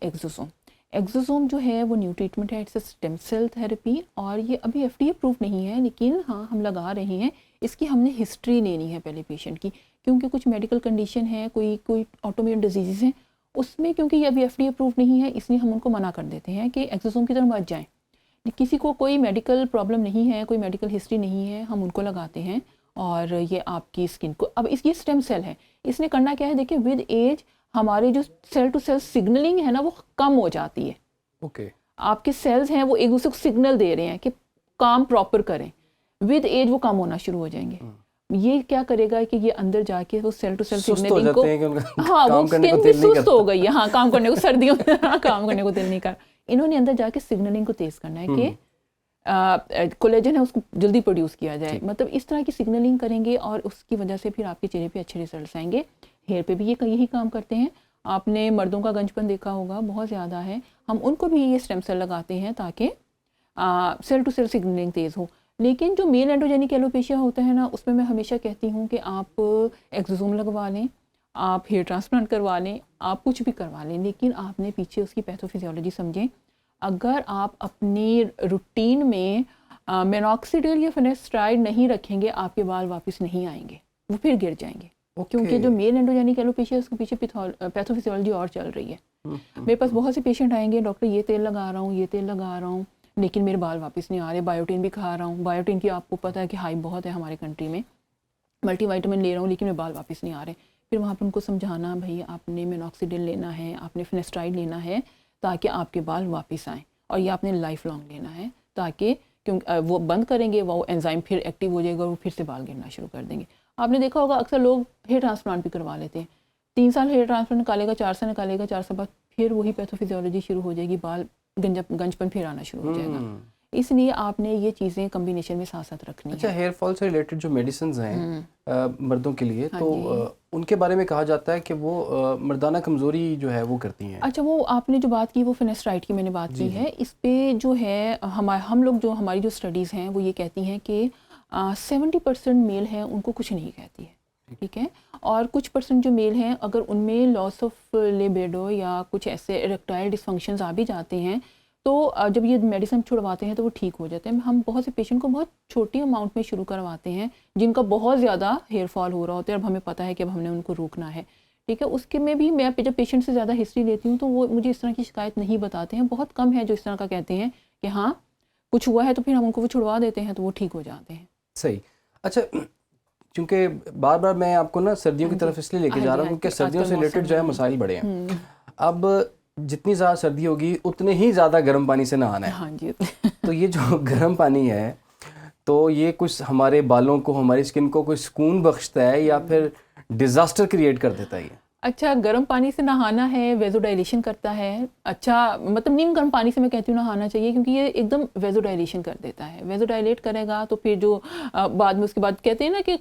एक्सोसोम जो है वो न्यू ट्रीटमेंट है, it's a stem cell therapy, और ये अभी FDA अप्रूव नहीं है, लेकिन हाँ हम लगा रहे हैं। इसकी हमने हिस्ट्री लेनी है पहले पेशेंट की, क्योंकि कुछ मेडिकल कंडीशन है, कोई ऑटोइम्यून डिजीज़ हैं, उसमें क्योंकि ये अभी FDA अप्रूव नहीं है, इसलिए हम उनको मना कर देते हैं कि एक्सोसोम की तरफ मत जाएं। किसी को कोई मेडिकल प्रॉब्लम नहीं है, कोई मेडिकल हिस्ट्री नहीं है, हम उनको लगाते हैं और ये आपकी स्किन को, अब ये स्टेम सेल है, इसने करना क्या है, देखिए विद एज हमारे जो सेल टू सेल सिग्नलिंग है ना वो कम हो जाती है। ओके। आपके सेल्स हैं वो एक दूसरे को सिग्नल दे रहे हैं कि काम प्रॉपर करें, विद एज वो कम होना शुरू हो जाएंगे। ये क्या करेगा कि ये अंदर जाके वो सेल टू सेल सिग्नलिंग को, हाँ वो स्किन भी सुस्त हो गई है, हाँ काम करने को सर्दियों में काम करने को दिल नहीं कर, इन्होंने अंदर जाके सिग्नलिंग को तेज करना है कि कोलेजन है उसको जल्दी प्रोड्यूस किया जाए, मतलब इस तरह की सिग्नलिंग करेंगे और उसकी वजह से फिर आपके चेहरे पे अच्छे रिजल्ट्स आएंगे। हेयर पे भी ये यही काम करते हैं। आपने मर्दों का गंजपन देखा होगा, बहुत ज़्यादा है, हम उनको भी ये स्टेम सेल लगाते हैं ताकि सेल टू सेल सिग्नलिंग तेज़ हो। लेकिन जो मेल एंड्रोजेनिक एलोपेशिया होता है ना, उसमें मैं हमेशा कहती हूँ कि आप एक्सोसोम लगवा लें, आप हेयर ट्रांसप्लांट करवा लें, आप कुछ भी करवा लें, लेकिन आपने पीछे उसकी पैथोफिजियोलॉजी समझें। अगर आप अपनी रूटीन में मिनॉक्सिडिल या फिनेस्ट्राइड नहीं रखेंगे, आपके बाल वापस नहीं आएंगे, वो फिर गिर जाएंगे। क्योंकि जो मेल एंडोजेनिक एलोपेशिया है उसके पीछे पैथोफिजियोलॉजी और चल रही है। मेरे पास बहुत से पेशेंट आएंगे, डॉक्टर ये तेल लगा रहा हूँ, ये तेल लगा रहा हूँ, लेकिन मेरे बाल वापस नहीं आ रहे। बायोटिन भी खा रहा हूँ, बायोटिन की आपको पता है कि हाई बहुत है हमारे कंट्री में, मल्टीविटामिन ले रहा हूँ, लेकिन मेरे बाल वापस नहीं आ रहे। फिर वहाँ पर उनको समझाना, भाई आपने मिनॉक्सिडिल लेना है, आपने फिनेस्ट्राइड लेना है ताकि आपके बाल वापस आएँ, और ये आपने लाइफ लॉन्ग लेना है, ताकि क्योंकि वो बंद करेंगे वो एंजाइम फिर एक्टिव हो जाएगा और वो फिर से बाल गिरना शुरू कर देंगे। आपने देखा होगा अक्सर लोग हेयर ट्रांसप्लांट भी करवा लेते हैं, 3 साल हेयर ट्रांसप्लांट निकालेगा, 4 साल निकालेगा, 4 साल बाद फिर वही पैथोफिजियोलॉजी शुरू हो जाएगी, बाल गंजपन फिर आना शुरू हो जाएगा। इसलिए आपने ये चीज़ें कम्बिनेशन में साथ साथ रखनी है। अच्छा, हेयर फॉल से रिलेटेड जो मेडिसिन हैं मर्दों के लिए, तो उनके बारे में कहा जाता है कि वो मर्दाना कमज़ोरी जो है वो करती हैं। अच्छा, वो आपने जो बात की वो फिनेस्ट्राइड की मैंने बात की है। इस पे जो है हम लोग जो हमारी जो स्टडीज़ हैं वो ये कहती हैं कि 70% मेल हैं उनको कुछ नहीं कहती है, ठीक है, और कुछ परसेंट जो मेल हैं अगर उनमें लॉस ऑफ लिबिडो या कुछ ऐसे इरेक्टाइल डिसफंक्शंस आ भी जाते हैं, तो जब ये मेडिसिन छुड़वाते हैं तो वो ठीक हो जाते हैं। हम बहुत से पेशेंट को बहुत छोटी अमाउंट में शुरू करवाते हैं जिनका बहुत ज़्यादा हेयर फॉल हो रहा होता है, अब हमें पता है कि अब हमने उनको रोकना है, ठीक है। उसके में भी मैं जब पेशेंट से ज़्यादा हिस्ट्री लेती हूँ तो वो मुझे इस तरह की शिकायत नहीं बताते हैं। बहुत कम है जो इस तरह का कहते हैं कि हाँ कुछ हुआ है, तो फिर हम उनको वो छुड़वा देते हैं तो वो ठीक हो जाते हैं। सही। अच्छा, क्योंकि बार बार मैं आपको ना सर्दियों की तरफ इसलिए लेके जा रहा हूँ क्योंकि सर्दियों से रिलेटेड जो है मसाइल बड़े हैं। अब जितनी ज़्यादा सर्दी होगी उतने ही ज़्यादा गर्म पानी से नहाना है। हाँ जी। तो ये जो गर्म पानी है तो ये कुछ हमारे बालों को, हमारी स्किन को कोई सुकून बख्शता है या फिर डिज़ास्टर क्रिएट कर देता है ये? अच्छा, गर्म पानी से नहाना है, वेज़ोडाइलेशन करता है। अच्छा, मतलब नीम गर्म पानी से मैं कहती हूँ नहाना चाहिए क्योंकि ये एकदम वेज़ोडाइलेशन कर देता है। वेज़ोडाइलेट करेगा तो फिर जो बाद में उसके बाद कहते हैं ना कि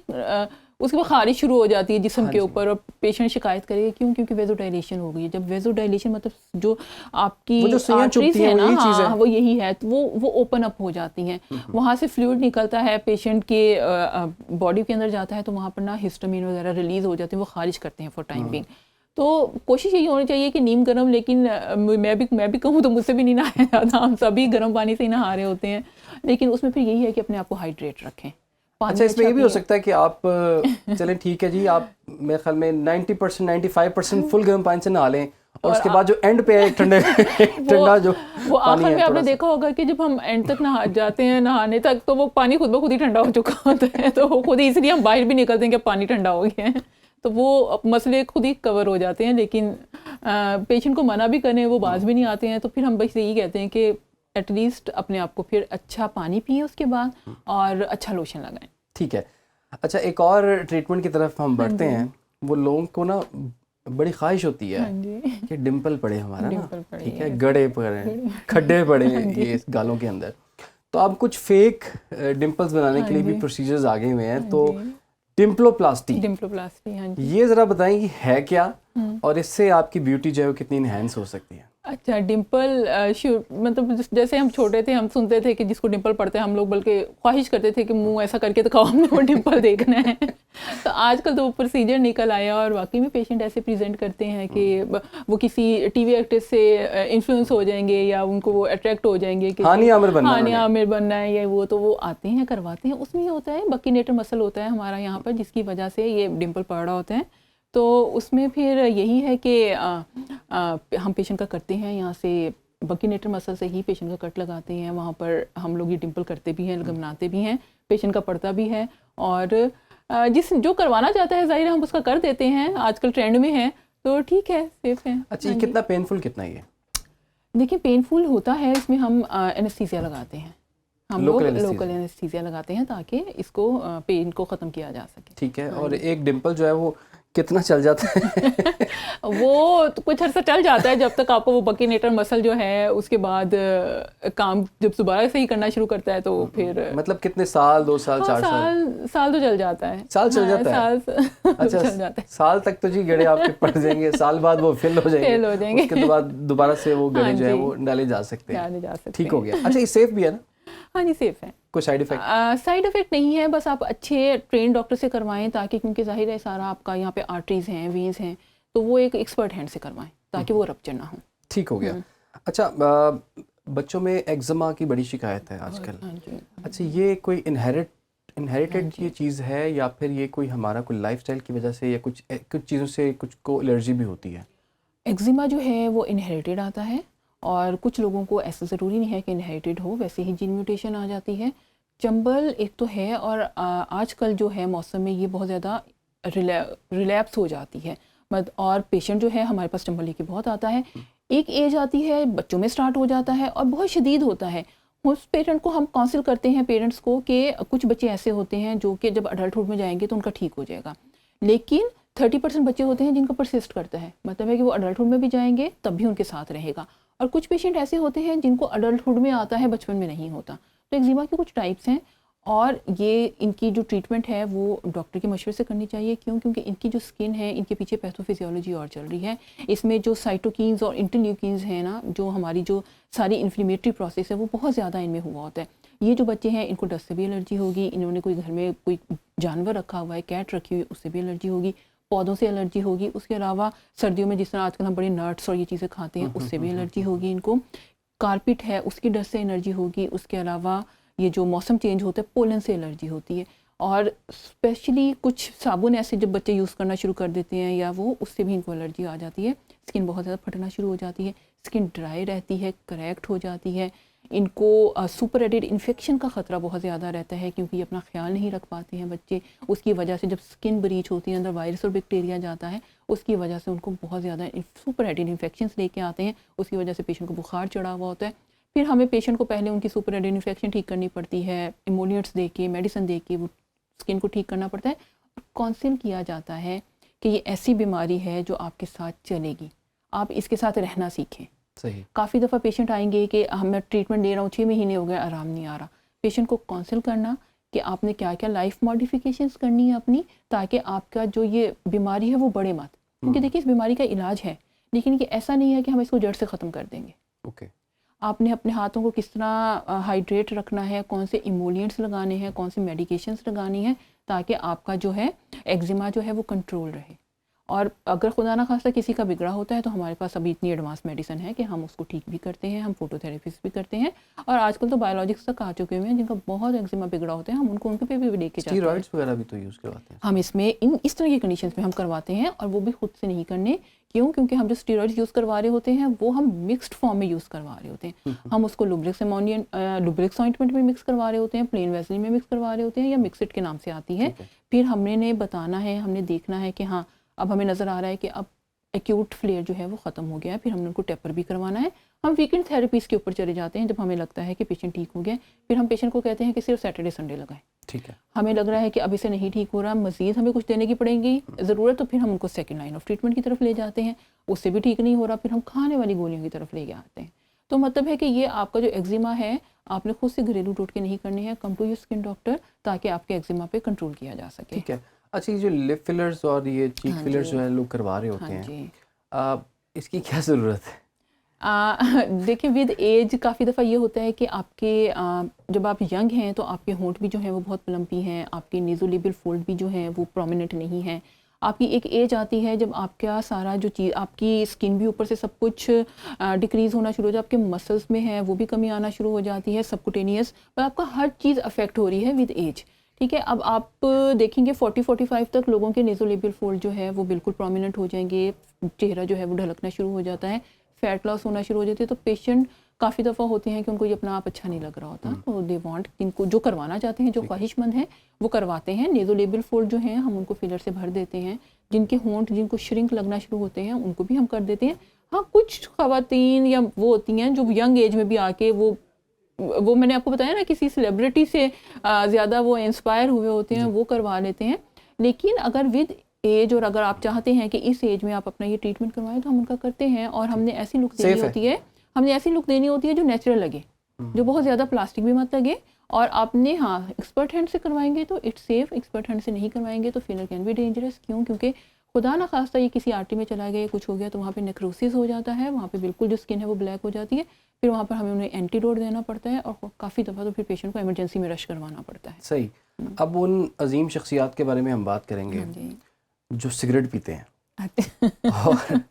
उसके बाद खारिश शुरू हो जाती है जिस्म के ऊपर, और पेशेंट शिकायत करेगा क्यों, क्योंकि वेज़ोडाइलेशन हो गई है। जब वेज़ोडाइलेशन मतलब जो आपकी आर्टरीज है ना, हाँ वो यही है, तो वो ओपन अप हो जाती हैं, वहाँ से फ्लूइड निकलता है, पेशेंट के बॉडी के अंदर जाता है, तो वहाँ पर ना हिस्टामिन वगैरह रिलीज हो जाते हैं, वो खारिज करते हैं फॉर टाइम बिंग। तो कोशिश यही होनी चाहिए कि नीम गर्म, लेकिन मैं भी कहूँ तो मुझसे भी नहीं नहाया जाता, हम सभी गर्म पानी से ही नहा रहे होते हैं, लेकिन उसमें फिर यही है कि अपने आप को हाइड्रेट रखें। अच्छा, इसमें ये भी हो सकता है कि आप चलें ठीक है जी, आप मेरे ख्याल में 90% 95% फुल गर्म पानी से नहा लें और उसके बाद जो एंड पे है ठंडा जो वो आखिर में आपने देखा होगा कि जब हम एंड तक नहा जाते हैं नहाने तक, तो वो पानी खुद ब खुद ही ठंडा हो चुका होता है, तो वो खुद ही, इसलिए हम बाहर भी निकलते हैं कि पानी ठंडा हो गया है, तो वो मसले खुद ही कवर हो जाते हैं। लेकिन पेशेंट को मना भी करें वो बाज भी नहीं आते हैं, तो फिर हम बस यही कहते हैं कि एटलीस्ट अपने आप को फिर अच्छा पानी पिए उसके बाद और अच्छा लोशन लगाएं। ठीक है। अच्छा, एक और ट्रीटमेंट की तरफ हम बढ़ते हैं। वो लोगों को ना बड़ी ख्वाहिश होती है कि डिम्पल पड़े हमारा ना, ठीक है, गड़े पड़े, खड्डे पड़े ये गालों के अंदर। तो अब कुछ फेक डिम्पल्स बनाने के लिए भी प्रोसीजर्स आ गए हुए हैं, तो डिम्पलोप्लास्टी, हाँ जी, ये ज़रा बताएं कि है क्या और इससे आपकी ब्यूटी जो है वो कितनी इनहेंस हो सकती है? अच्छा, डिम्पल मतलब जैसे हम छोटे थे हम सुनते थे कि जिसको डिम्पल पड़ते हैं, हम लोग बल्कि ख्वाहिश करते थे कि मुंह ऐसा करके दिखाओ, हमने वो डिम्पल देखना है। तो आजकल तो वो प्रोसीजर निकल आया और वाकई में पेशेंट ऐसे प्रेजेंट करते हैं कि वो किसी टीवी एक्ट्रेस से इन्फ्लुएंस हो जाएंगे या उनको वो अट्रैक्ट हो जाएंगे कि हानिया आमिर बनना है या वो, तो वो आते हैं करवाते हैं। उसमें ये होता है बकीनेटर मसल होता है हमारा यहाँ पर, जिसकी वजह से ये डिम्पल पड़ रहा होता है। तो उसमें फिर यही है कि हम पेशेंट का करते हैं, यहाँ से बकीनेटर मसल से ही पेशेंट का कट लगाते हैं, वहाँ पर हम लोग ये डिम्पल करते भी हैं, बनाते भी हैं, पेशेंट का पड़ता भी है, और जो करवाना चाहता है जाहिर है हम उसका कर देते हैं, आजकल ट्रेंड में है, तो ठीक है, सेफ है। अच्छा, ये कितना पेनफुल कितना ये? देखिए, पेनफुल होता है, इसमें हम एनेस्थीसिया लगाते हैं, हम लोग लोकल एनेस्थीसिया लगाते हैं ताकि इसको पेन को ख़त्म किया जा सके। ठीक है। और एक डिम्पल जो है वो कितना चल जाता है? वो तो कुछ अर्सा चल जाता है जब तक आपको वो बकीनेटर मसल जो है उसके बाद काम जब दोबारा से ही करना शुरू करता है, तो फिर मतलब कितने साल, 2 साल, 4 साल? साल तो चल जाता है, साल चल जाता है। अच्छा, चल जाता है। साल तक तो जी गड़े आपके पड़ जाएंगे, साल बाद वो फिल हो जाएंगे, उसके बाद दोबारा से वो गड़े जो है वो डाले जा सकते हैं, ठीक हो गया। अच्छा, ये सेफ भी है ना? हाँ जी, सेफ है, कोई साइड इफेक्ट? साइड इफेक्ट नहीं है, बस आप अच्छे ट्रेन डॉक्टर से करवाएं ताकि, क्योंकि जाहिर है सारा आपका यहाँ पे आर्टरीज हैं, वेन्स हैं, तो वो एक एक्सपर्ट हैंड से करवाएं ताकि वो रप्चर ना हो। ठीक हो गया। अच्छा, बच्चों में एक्जिमा की बड़ी शिकायत है आजकल। हाँ जी। अच्छा, ये कोई इनहेरिटेड हाँ जी। ये चीज़ है या फिर ये कोई हमारा कोई लाइफस्टाइल की वजह से या कुछ चीज़ों से कुछ को एलर्जी भी होती है? एक्जिमा जो है वो इनहेरिटेड आता है, और कुछ लोगों को ऐसा ज़रूरी नहीं है कि इनहेरिटेड हो, वैसे ही जीन म्यूटेशन आ जाती है। चंबल एक तो है, और आजकल जो है मौसम में ये बहुत ज़्यादा रिलैप्स हो जाती है, और पेशेंट जो है हमारे पास चंबल लेके बहुत आता है। एक एज आती है, बच्चों में स्टार्ट हो जाता है और बहुत शदीद होता है। उस पेरेंट को हम काउंसिल करते हैं पेरेंट्स को कि कुछ बच्चे ऐसे होते हैं जो कि जब अडल्टहुड में जाएंगे तो उनका ठीक हो जाएगा, लेकिन 30% बच्चे होते हैं जिनका परसिस्ट करता है, मतलब है कि वो अडल्टहुड में भी जाएंगे तब भी उनके साथ रहेगा। और कुछ पेशेंट ऐसे होते हैं जिनको अडल्टहुड में आता है, बचपन में नहीं होता। तो एक्जिमा के कुछ टाइप्स हैं, और ये इनकी जो ट्रीटमेंट है वो डॉक्टर के मशवरे से करनी चाहिए। क्यों? क्योंकि इनकी जो स्किन है, इनके पीछे पैथोफिजियोलॉजी और चल रही है। इसमें जो साइटोकिन्स और इंटरल्यूकिन्स हैं ना, जो हमारी जो सारी इन्फ्लेमेटरी प्रोसेस है वो बहुत ज़्यादा इनमें हुआ होता है। ये जो बच्चे हैं इनको डस्ट से भी एलर्जी होगी, इन्होंने कोई घर में कोई जानवर रखा हुआ है, कैट रखी हुई, उससे भी एलर्जी होगी, पौधों से एलर्जी होगी। उसके अलावा सर्दियों में जिस तरह आजकल हम बड़े नट्स और ये चीज़ें खाते हैं उससे भी एलर्जी होगी इनको। कारपेट है उसकी डस्ट से एलर्जी होगी। उसके अलावा ये जो मौसम चेंज होता है पोलन से एलर्जी होती है। और स्पेशली कुछ साबुन ऐसे जब बच्चे यूज़ करना शुरू कर देते हैं या वो, उससे भी इनको एलर्जी आ जाती है। स्किन बहुत ज़्यादा फटना शुरू हो जाती है, स्किन ड्राई रहती है, क्रैक्ड हो जाती है। इनको सुपर एडेड इन्फेक्शन का ख़तरा बहुत ज़्यादा रहता है, क्योंकि ये अपना ख्याल नहीं रख पाते हैं बच्चे। उसकी वजह से जब स्किन ब्रीच होती है, अंदर वायरस और बैक्टीरिया जाता है, उसकी वजह से उनको बहुत ज़्यादा सुपर एडेड इन्फेक्शंस लेके आते हैं। उसकी वजह से पेशेंट को बुखार चढ़ा हुआ होता है। फिर हमें पेशेंट को पहले उनकी सुपर एडेड इन्फेक्शन ठीक करनी पड़ती है, इमोलिएंट्स दे के, मेडिसिन दे के वो स्किन को ठीक करना पड़ता है। काउंसिल किया जाता है कि ये ऐसी बीमारी है जो आपके साथ चलेगी, आप इसके साथ रहना सीखें। सही। काफ़ी दफ़ा पेशेंट आएंगे कि मैं ट्रीटमेंट दे रहा हूँ, 6 महीने हो गए, आराम नहीं आ रहा। पेशेंट को काउंसिल करना कि आपने क्या क्या लाइफ मॉडिफिकेशंस करनी है अपनी, ताकि आपका जो ये बीमारी है वो बढ़े मत। क्योंकि देखिए इस बीमारी का इलाज है, लेकिन ये ऐसा नहीं है कि हम इसको जड़ से ख़त्म कर देंगे। ओके। आपने अपने हाथों को किस तरह हाइड्रेट रखना है, कौन से इमोलिएंट्स लगाने हैं, कौन सी मेडिकेशंस लगानी है, ताकि आपका जो है एक्जिमा जो है वो कंट्रोल रहे। और अगर खुदा ना खास्ता किसी का बिगड़ा होता है तो हमारे पास अभी इतनी एडवांस मेडिसिन है कि हम उसको ठीक भी करते हैं, हम फोटोथेरेपीज भी करते हैं। और आजकल तो बायोलॉजिक्स तक आ चुके हुए हैं जिनका बहुत एक्जिमा बिगड़ा होता है, हम उनको उनके पे भी लेके जाते हैं। स्टीरॉइड्स वगैरह भी तो यूज़ करवाते हैं? हम इसमें इस तरह की कंडीशंस में हम करवाते हैं, और वो भी खुद से नहीं करने। क्यों? क्योंकि हम जो स्टीरॉइड्स यूज़ करवा रहे होते हैं वो हम मिक्स्ड फॉर्म में यूज़ करवा रहे होते हैं। हम उसको लुब्रिक्स ऑइंटमेंट में मिक्स करवा रहे होते हैं, प्लेन वेसलिन में मिक्स करवा रहे होते हैं, या मिक्सिट के नाम से आती है। फिर हमने बताना है, हमने देखना है कि हाँ अब हमें नज़र आ रहा है कि अब एक्यूट फ्लेयर जो है वो ख़त्म हो गया है, फिर हमने उनको टेपर भी करवाना है। हम वीकेंड थेरेपीज़ के ऊपर चले जाते हैं जब हमें लगता है कि पेशेंट ठीक हो गया। फिर हम पेशेंट को कहते हैं कि सिर्फ सैटरडे संडे लगाएं। ठीक है। हमें लग रहा है कि अब इसे नहीं ठीक हो रहा, मज़ीद हमें कुछ देने की पड़ेगी ज़रूरत, तो फिर हम उनको सेकंड लाइन ऑफ ट्रीटमेंट की तरफ ले जाते हैं। उससे भी ठीक नहीं हो रहा, फिर हम खाने वाली गोलियों की तरफ ले आते हैं। तो मतलब है कि ये आपका जो एक्जिमा है आपने खुद से घरेलू टोटके नहीं करने हैं, come to your skin doctor, ताकि आपके एक्जिमा पे कंट्रोल किया जा सके। ठीक है। अच्छा, ये जो लिप फिलर्स और ये चीक हाँ फिलर्स जी। जो है लोग करवा रहे होते हाँ हैं, जी। इसकी क्या ज़रूरत है? देखिए विद एज काफ़ी दफ़ा ये होता है कि आपके जब आप यंग हैं तो आपके होंठ भी जो हैं वो बहुत प्लम्पी हैं, आपके नेज़ोलेबियल फोल्ड भी जो हैं वो प्रोमिनेंट नहीं है। आपकी एक एज आती है जब आपका सारा जो चीज़, आपकी स्किन भी ऊपर से सब कुछ डिक्रीज़ होना शुरू हो जाता है, आपके मसल्स में है वो भी कमी आना शुरू हो जाती है, सबकुटेनियस, पर आपका हर चीज़ अफेक्ट हो रही है विद एज। ठीक है, अब आप देखेंगे 40-45 तक लोगों के नेज़ोलेबियल फोल्ड जो है वो बिल्कुल प्रोमिनेंट हो जाएंगे, चेहरा जो है वो ढलकना शुरू हो जाता है, फैट लॉस होना शुरू हो जाती है। तो पेशेंट काफ़ी दफ़ा होते हैं कि उनको ये अपना आप अच्छा नहीं लग रहा होता, तो दे वांट, इनको जो करवाना चाहते हैं, जो ख्वाहिशमंद हैं वो करवाते हैं। नेज़ोलेबियल फोल्ड जो हैं हम उनको फिलर से भर देते हैं। जिनके होंठ जिनको श्रिंक लगना शुरू होते हैं उनको भी हम कर देते हैं। हाँ, कुछ ख़वातीन या वो होती हैं जो यंग एज में भी आके वो मैंने आपको बताया ना, किसी सेलिब्रिटी से ज़्यादा वो इंस्पायर हुए होते हैं, वो करवा लेते हैं। लेकिन अगर विद एज, और अगर आप चाहते हैं कि इस एज में आप अपना ये ट्रीटमेंट करवाएं तो हम उनका करते हैं। और हमने ऐसी लुक देनी होती है, हमने ऐसी लुक देनी होती है जो नेचुरल लगे, जो बहुत ज़्यादा प्लास्टिक भी मत लगे। और आपने हाँ एक्सपर्ट हैंड से करवाएंगे तो इट्स सेफ, एक्सपर्ट हैंड से नहीं करवाएंगे तो फिलर कैन बी डेंजरस। क्यों? क्योंकि खुदा ना खास्ता ये किसी आर्टरी में चला गया, कुछ हो गया तो वहाँ पे नेक्रोसिस हो जाता है, वहाँ पे बिल्कुल जो स्किन है वो ब्लैक हो जाती है। फिर वहाँ पर हमें उन्हें एंटीडोट देना पड़ता है, और काफ़ी दफ़ा तो फिर पेशेंट को इमरजेंसी में रश करवाना पड़ता है। सही। अब उन अजीम शख्सियात के बारे में हम बात करेंगे हाँ जी। जो सिगरेट पीते हैं और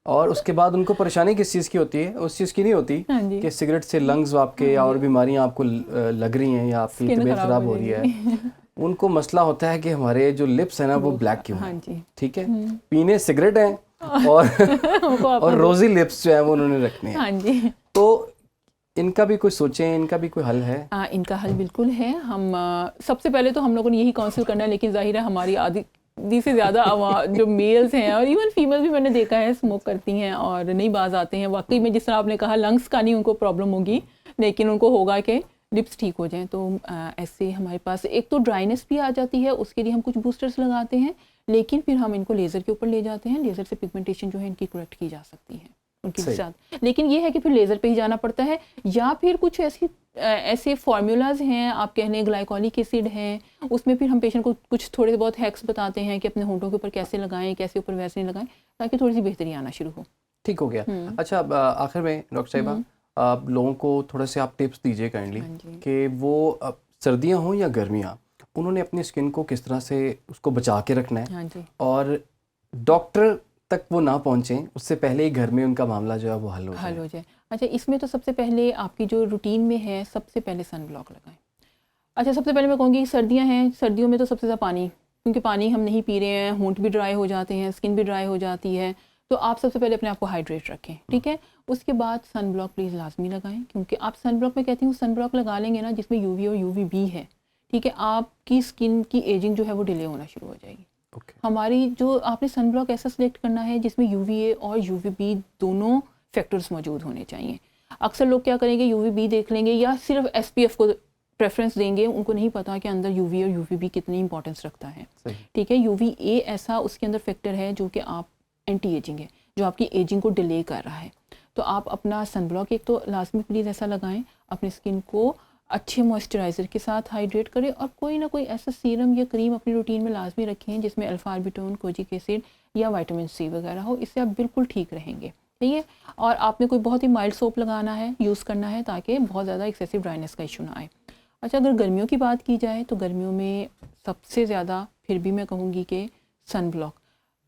और उसके बाद उनको परेशानी किस चीज़ की होती है? उस चीज़ की नहीं होती हाँ जी। कि सिगरेट से लंग्स आपके या और बीमारियां आपको लग रही हैं या आपकी Skin तबीयत खराब खराब हो हो रही है। जाएगी। उनको मसला होता है कि हमारे जो लिप्स हैं ना वो ब्लैक क्यों हाँ हैं। जी। ठीक है, पीने सिगरेट हैं और उनको और रोजी लिप्स जो है वो उन्होंने रखने हैं। हाँ जी। तो इनका भी कोई सोचें, इनका भी कोई हल है? इनका हल बिल्कुल है। हम सबसे पहले तो हम लोगों ने यही काउंसिल करना है, लेकिन जाहिर है हमारी आधी से ज़्यादा जो मेल्स हैं और इवन फीमेल भी मैंने देखा है स्मोक करती हैं और नहीं बाज आते हैं। वाकई में जिस तरह आपने कहा लंग्स का नहीं उनको प्रॉब्लम होगी, लेकिन उनको होगा कि लिप्स ठीक हो जाएं। तो ऐसे हमारे पास एक तो ड्राइनेस भी आ जाती है, उसके लिए हम कुछ बूस्टर्स लगाते हैं, लेकिन फिर हम इनको लेज़र के ऊपर ले जाते हैं। लेज़र से पिगमेंटेशन जो है इनकी करेक्ट की जा सकती है उनके साथ, लेकिन ये है कि फिर लेज़र पे ही जाना पड़ता है, या फिर कुछ ऐसे फार्मूलाज हैं, आप कह लें ग्लाइकोलिक एसिड हैं, उसमें फिर हम पेशेंट को कुछ थोड़े बहुत हैक्स बताते हैं कि अपने होंठों के ऊपर कैसे लगाएं, कैसे ऊपर वैसे नहीं लगाएं, ताकि थोड़ी सी बेहतरी आना शुरू हो। ठीक हो गया। अच्छा, आखिर में डॉक्टर साहिबा, आप लोगों को थोड़ा से आप टिप्स दीजिए काइंडली कि वो सर्दियां हों या गर्मियां, उन्होंने अपनी स्किन को किस तरह से उसको बचा के रखना है। हाँ जी। और डॉक्टर तक वो ना पहुंचें, उससे पहले ही घर में उनका मामला जो है वो हल हो जाए। अच्छा, इसमें तो सबसे पहले आपकी जो रूटीन में है, सबसे पहले सन ब्लॉक लगाएं। अच्छा, सबसे पहले मैं कहूँगी सर्दियाँ हैं, सर्दियों में तो सबसे ज़्यादा पानी, क्योंकि पानी हम नहीं पी रहे हैं, होंठ भी ड्राई हो जाते हैं, स्किन भी ड्राई हो जाती है, तो आप सबसे पहले अपने आप को हाइड्रेट रखें, ठीक है। उसके बाद सन ब्लॉक प्लीज़ लाजमी लगाएं, क्योंकि आप सन ब्लॉक में कहती हूँ सन ब्लॉक लगा लेंगे ना जिसमें यूवी और यूवीबी है, ठीक है, आपकी स्किन की एजिंग जो है वो डिले होना शुरू हो जाएगी। हमारी जो आपने सन ब्लॉक ऐसा सिलेक्ट करना है जिसमें यूवीए और यूवीबी दोनों फैक्टर्स मौजूद होने चाहिए। अक्सर लोग क्या करेंगे, यूवीबी देख लेंगे या सिर्फ एसपीएफ को प्रेफरेंस देंगे, उनको नहीं पता कि अंदर यूवी और यूवीबी कितनी इंपॉर्टेंस रखता है, ठीक है। यूवीए ऐसा उसके अंदर फैक्टर है जो कि आप एंटी एजिंग है, जो आपकी एजिंग को डिले कर रहा है। तो आप अपना सन ब्लॉक एक तो लाजमी प्लीज़ ऐसा लगाएं, अपनी स्किन को अच्छे मॉइस्चराइज़र के साथ हाइड्रेट करें, और कोई ना कोई ऐसा सीरम या क्रीम अपनी रूटीन में लाजमी रखें जिसमें अल्फा आर्बिटोन, कोजिक एसिड या विटामिन सी वगैरह हो, इससे आप बिल्कुल ठीक रहेंगे, ठीक है। और आपने कोई बहुत ही माइल्ड सोप लगाना है, यूज़ करना है, ताकि बहुत ज़्यादा एक्सेसिव ड्राइनेस का इशू ना आए। अच्छा, अगर गर्मियों की बात की जाए तो गर्मियों में सबसे ज़्यादा फिर भी मैं कहूँगी कि सन ब्लॉक।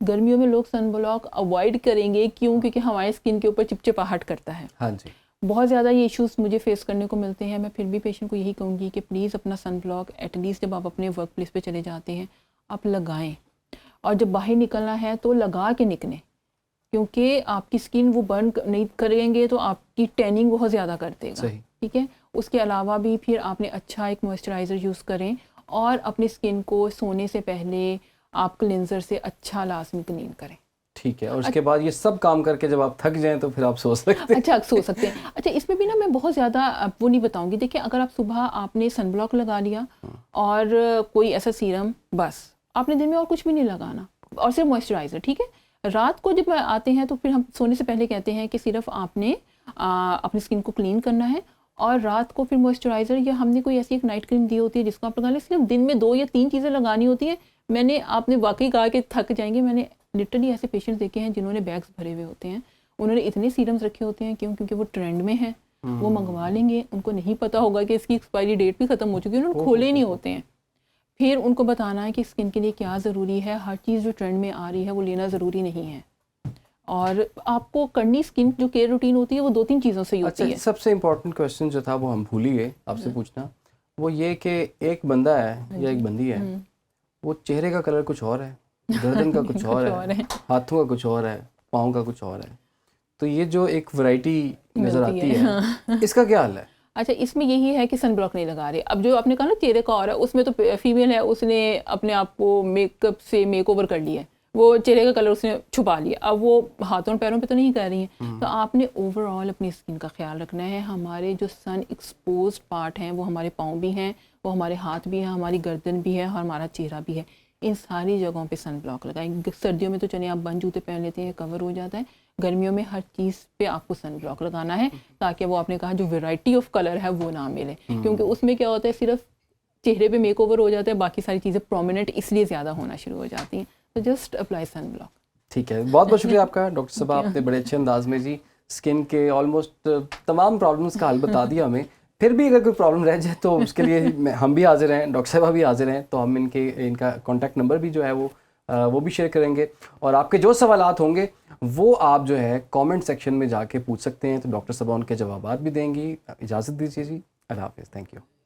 गर्मियों में लोग सन ब्लॉक अवॉइड करेंगे, क्यों? क्योंकि हमारी स्किन के ऊपर चिपचिपाहट करता है। हाँ जी, बहुत ज़्यादा ये इश्यूज़ मुझे फेस करने को मिलते हैं। मैं फिर भी पेशेंट को यही कहूँगी कि प्लीज़ अपना सन ब्लॉक एटलीस्ट जब आप अपने वर्क प्लेस पे चले जाते हैं आप लगाएं, और जब बाहर निकलना है तो लगा के निकलें, क्योंकि आपकी स्किन वो बर्न नहीं करेंगे तो आपकी टैनिंग बहुत ज़्यादा कर देगा, ठीक है। उसके अलावा भी फिर आपने अच्छा एक मॉइस्चराइज़र यूज़ करें, और अपनी स्किन को सोने से पहले आप क्लिनजर से अच्छा लाजमी क्लीन करें, ठीक है। और उसके बाद ये सब काम करके जब आप थक जाएं तो फिर आप सो सकते हैं। अच्छा, सो सकते हैं। अच्छा, इसमें भी ना मैं बहुत ज़्यादा वो नहीं बताऊंगी। देखिए, अगर आप सुबह आपने सन ब्लॉक लगा लिया और कोई ऐसा सीरम, बस आपने दिन में और कुछ भी नहीं लगाना, और सिर्फ मॉइस्चराइज़र, ठीक है। रात को जब आते हैं तो फिर हम सोने से पहले कहते हैं कि सिर्फ आपने अपनी स्किन को क्लीन करना है, और रात को फिर मॉइस्चराइज़र, या हमने कोई ऐसी एक नाइट क्रीम दी होती है जिसको आप लगा लें। सिर्फ दिन में 2 या 3 चीज़ें लगानी होती हैं। आपने वाकई कहा कि थक जाएंगे। मैंने लिटरली ऐसे पेशेंट्स देखे हैं जिन्होंने बैग्स भरे हुए होते हैं, उन्होंने इतने सीरम्स रखे होते हैं, क्यों? क्योंकि वो ट्रेंड में है, वो मंगवा लेंगे, उनको नहीं पता होगा कि इसकी एक्सपायरी डेट भी ख़त्म हो चुकी है, उन्होंने खोले नहीं होते हैं। फिर उनको बताना है कि स्किन के लिए क्या ज़रूरी है, हर चीज़ जो ट्रेंड में आ रही है वो लेना ज़रूरी नहीं है, और आपको करनी स्किन जो केयर रूटीन होती है वो 2-3 चीज़ों से होती है। सबसे इम्पोर्टेंट क्वेश्चन जो था वो हम भूल ही गए आपसे पूछना, वो ये कि एक बंदा है या एक बंदी है, वो चेहरे का कलर कुछ और है, गर्दन का कुछ और है, हाथों का कुछ और है, पाँव का कुछ और है, तो ये जो एक वैरायटी नज़र आती है, इसका क्या हाल है? अच्छा, इसमें यही है कि सन ब्लॉक नहीं लगा रहे। अब जो आपने कहा ना चेहरे का और है, उसमें तो फीमेल है, उसने अपने आप को मेकअप से मेकओवर कर लिया है, वो चेहरे का कलर उसने छुपा लिया, अब वो हाथों और पैरों पे तो नहीं कर रही हैं। तो आपने ओवरऑल अपनी स्किन का ख्याल रखना है। हमारे जो सन एक्सपोज्ड पार्ट हैं वो हमारे पाँव भी हैं, वो हमारे हाथ भी हैं, हमारी गर्दन भी है, और हमारा चेहरा भी है। इन सारी जगहों पे सन ब्लॉक लगाएं। सर्दियों में तो चलिए आप बंद जूते पहन लेते हैं, कवर हो जाता है। गर्मियों में हर चीज़ पे आपको सन ब्लॉक लगाना है, ताकि वो आपने कहा जो वैरायटी ऑफ कलर है वो ना मिले, क्योंकि उसमें क्या होता है सिर्फ चेहरे पे मेकओवर हो जाता है, बाकी सारी चीज़ें प्रोमिनेंट इसलिए ज़्यादा होना शुरू हो जाती हैं। तो जस्ट अप्लाई सन ब्लॉक। ठीक है, बहुत बहुत शुक्रिया आपका डॉक्टर साहब, आपने बड़े अच्छे अंदाज में जी स्किन के ऑलमोस्ट तमाम प्रॉब्लम्स का हल बता दिया हमें। फिर भी अगर कोई प्रॉब्लम रह जाए तो उसके लिए हम भी हाजिर हैं, डॉक्टर साहब भी हाजिर हैं, तो हम इनका कॉन्टैक्ट नंबर भी जो है वो वो भी शेयर करेंगे। और आपके जो सवालात होंगे वो आप जो है कमेंट सेक्शन में जाके पूछ सकते हैं, तो डॉक्टर सबा उनके जवाबात भी देंगी। इजाज़त दीजिए जी, अल्लाह हाफ़िज़, थैंक यू।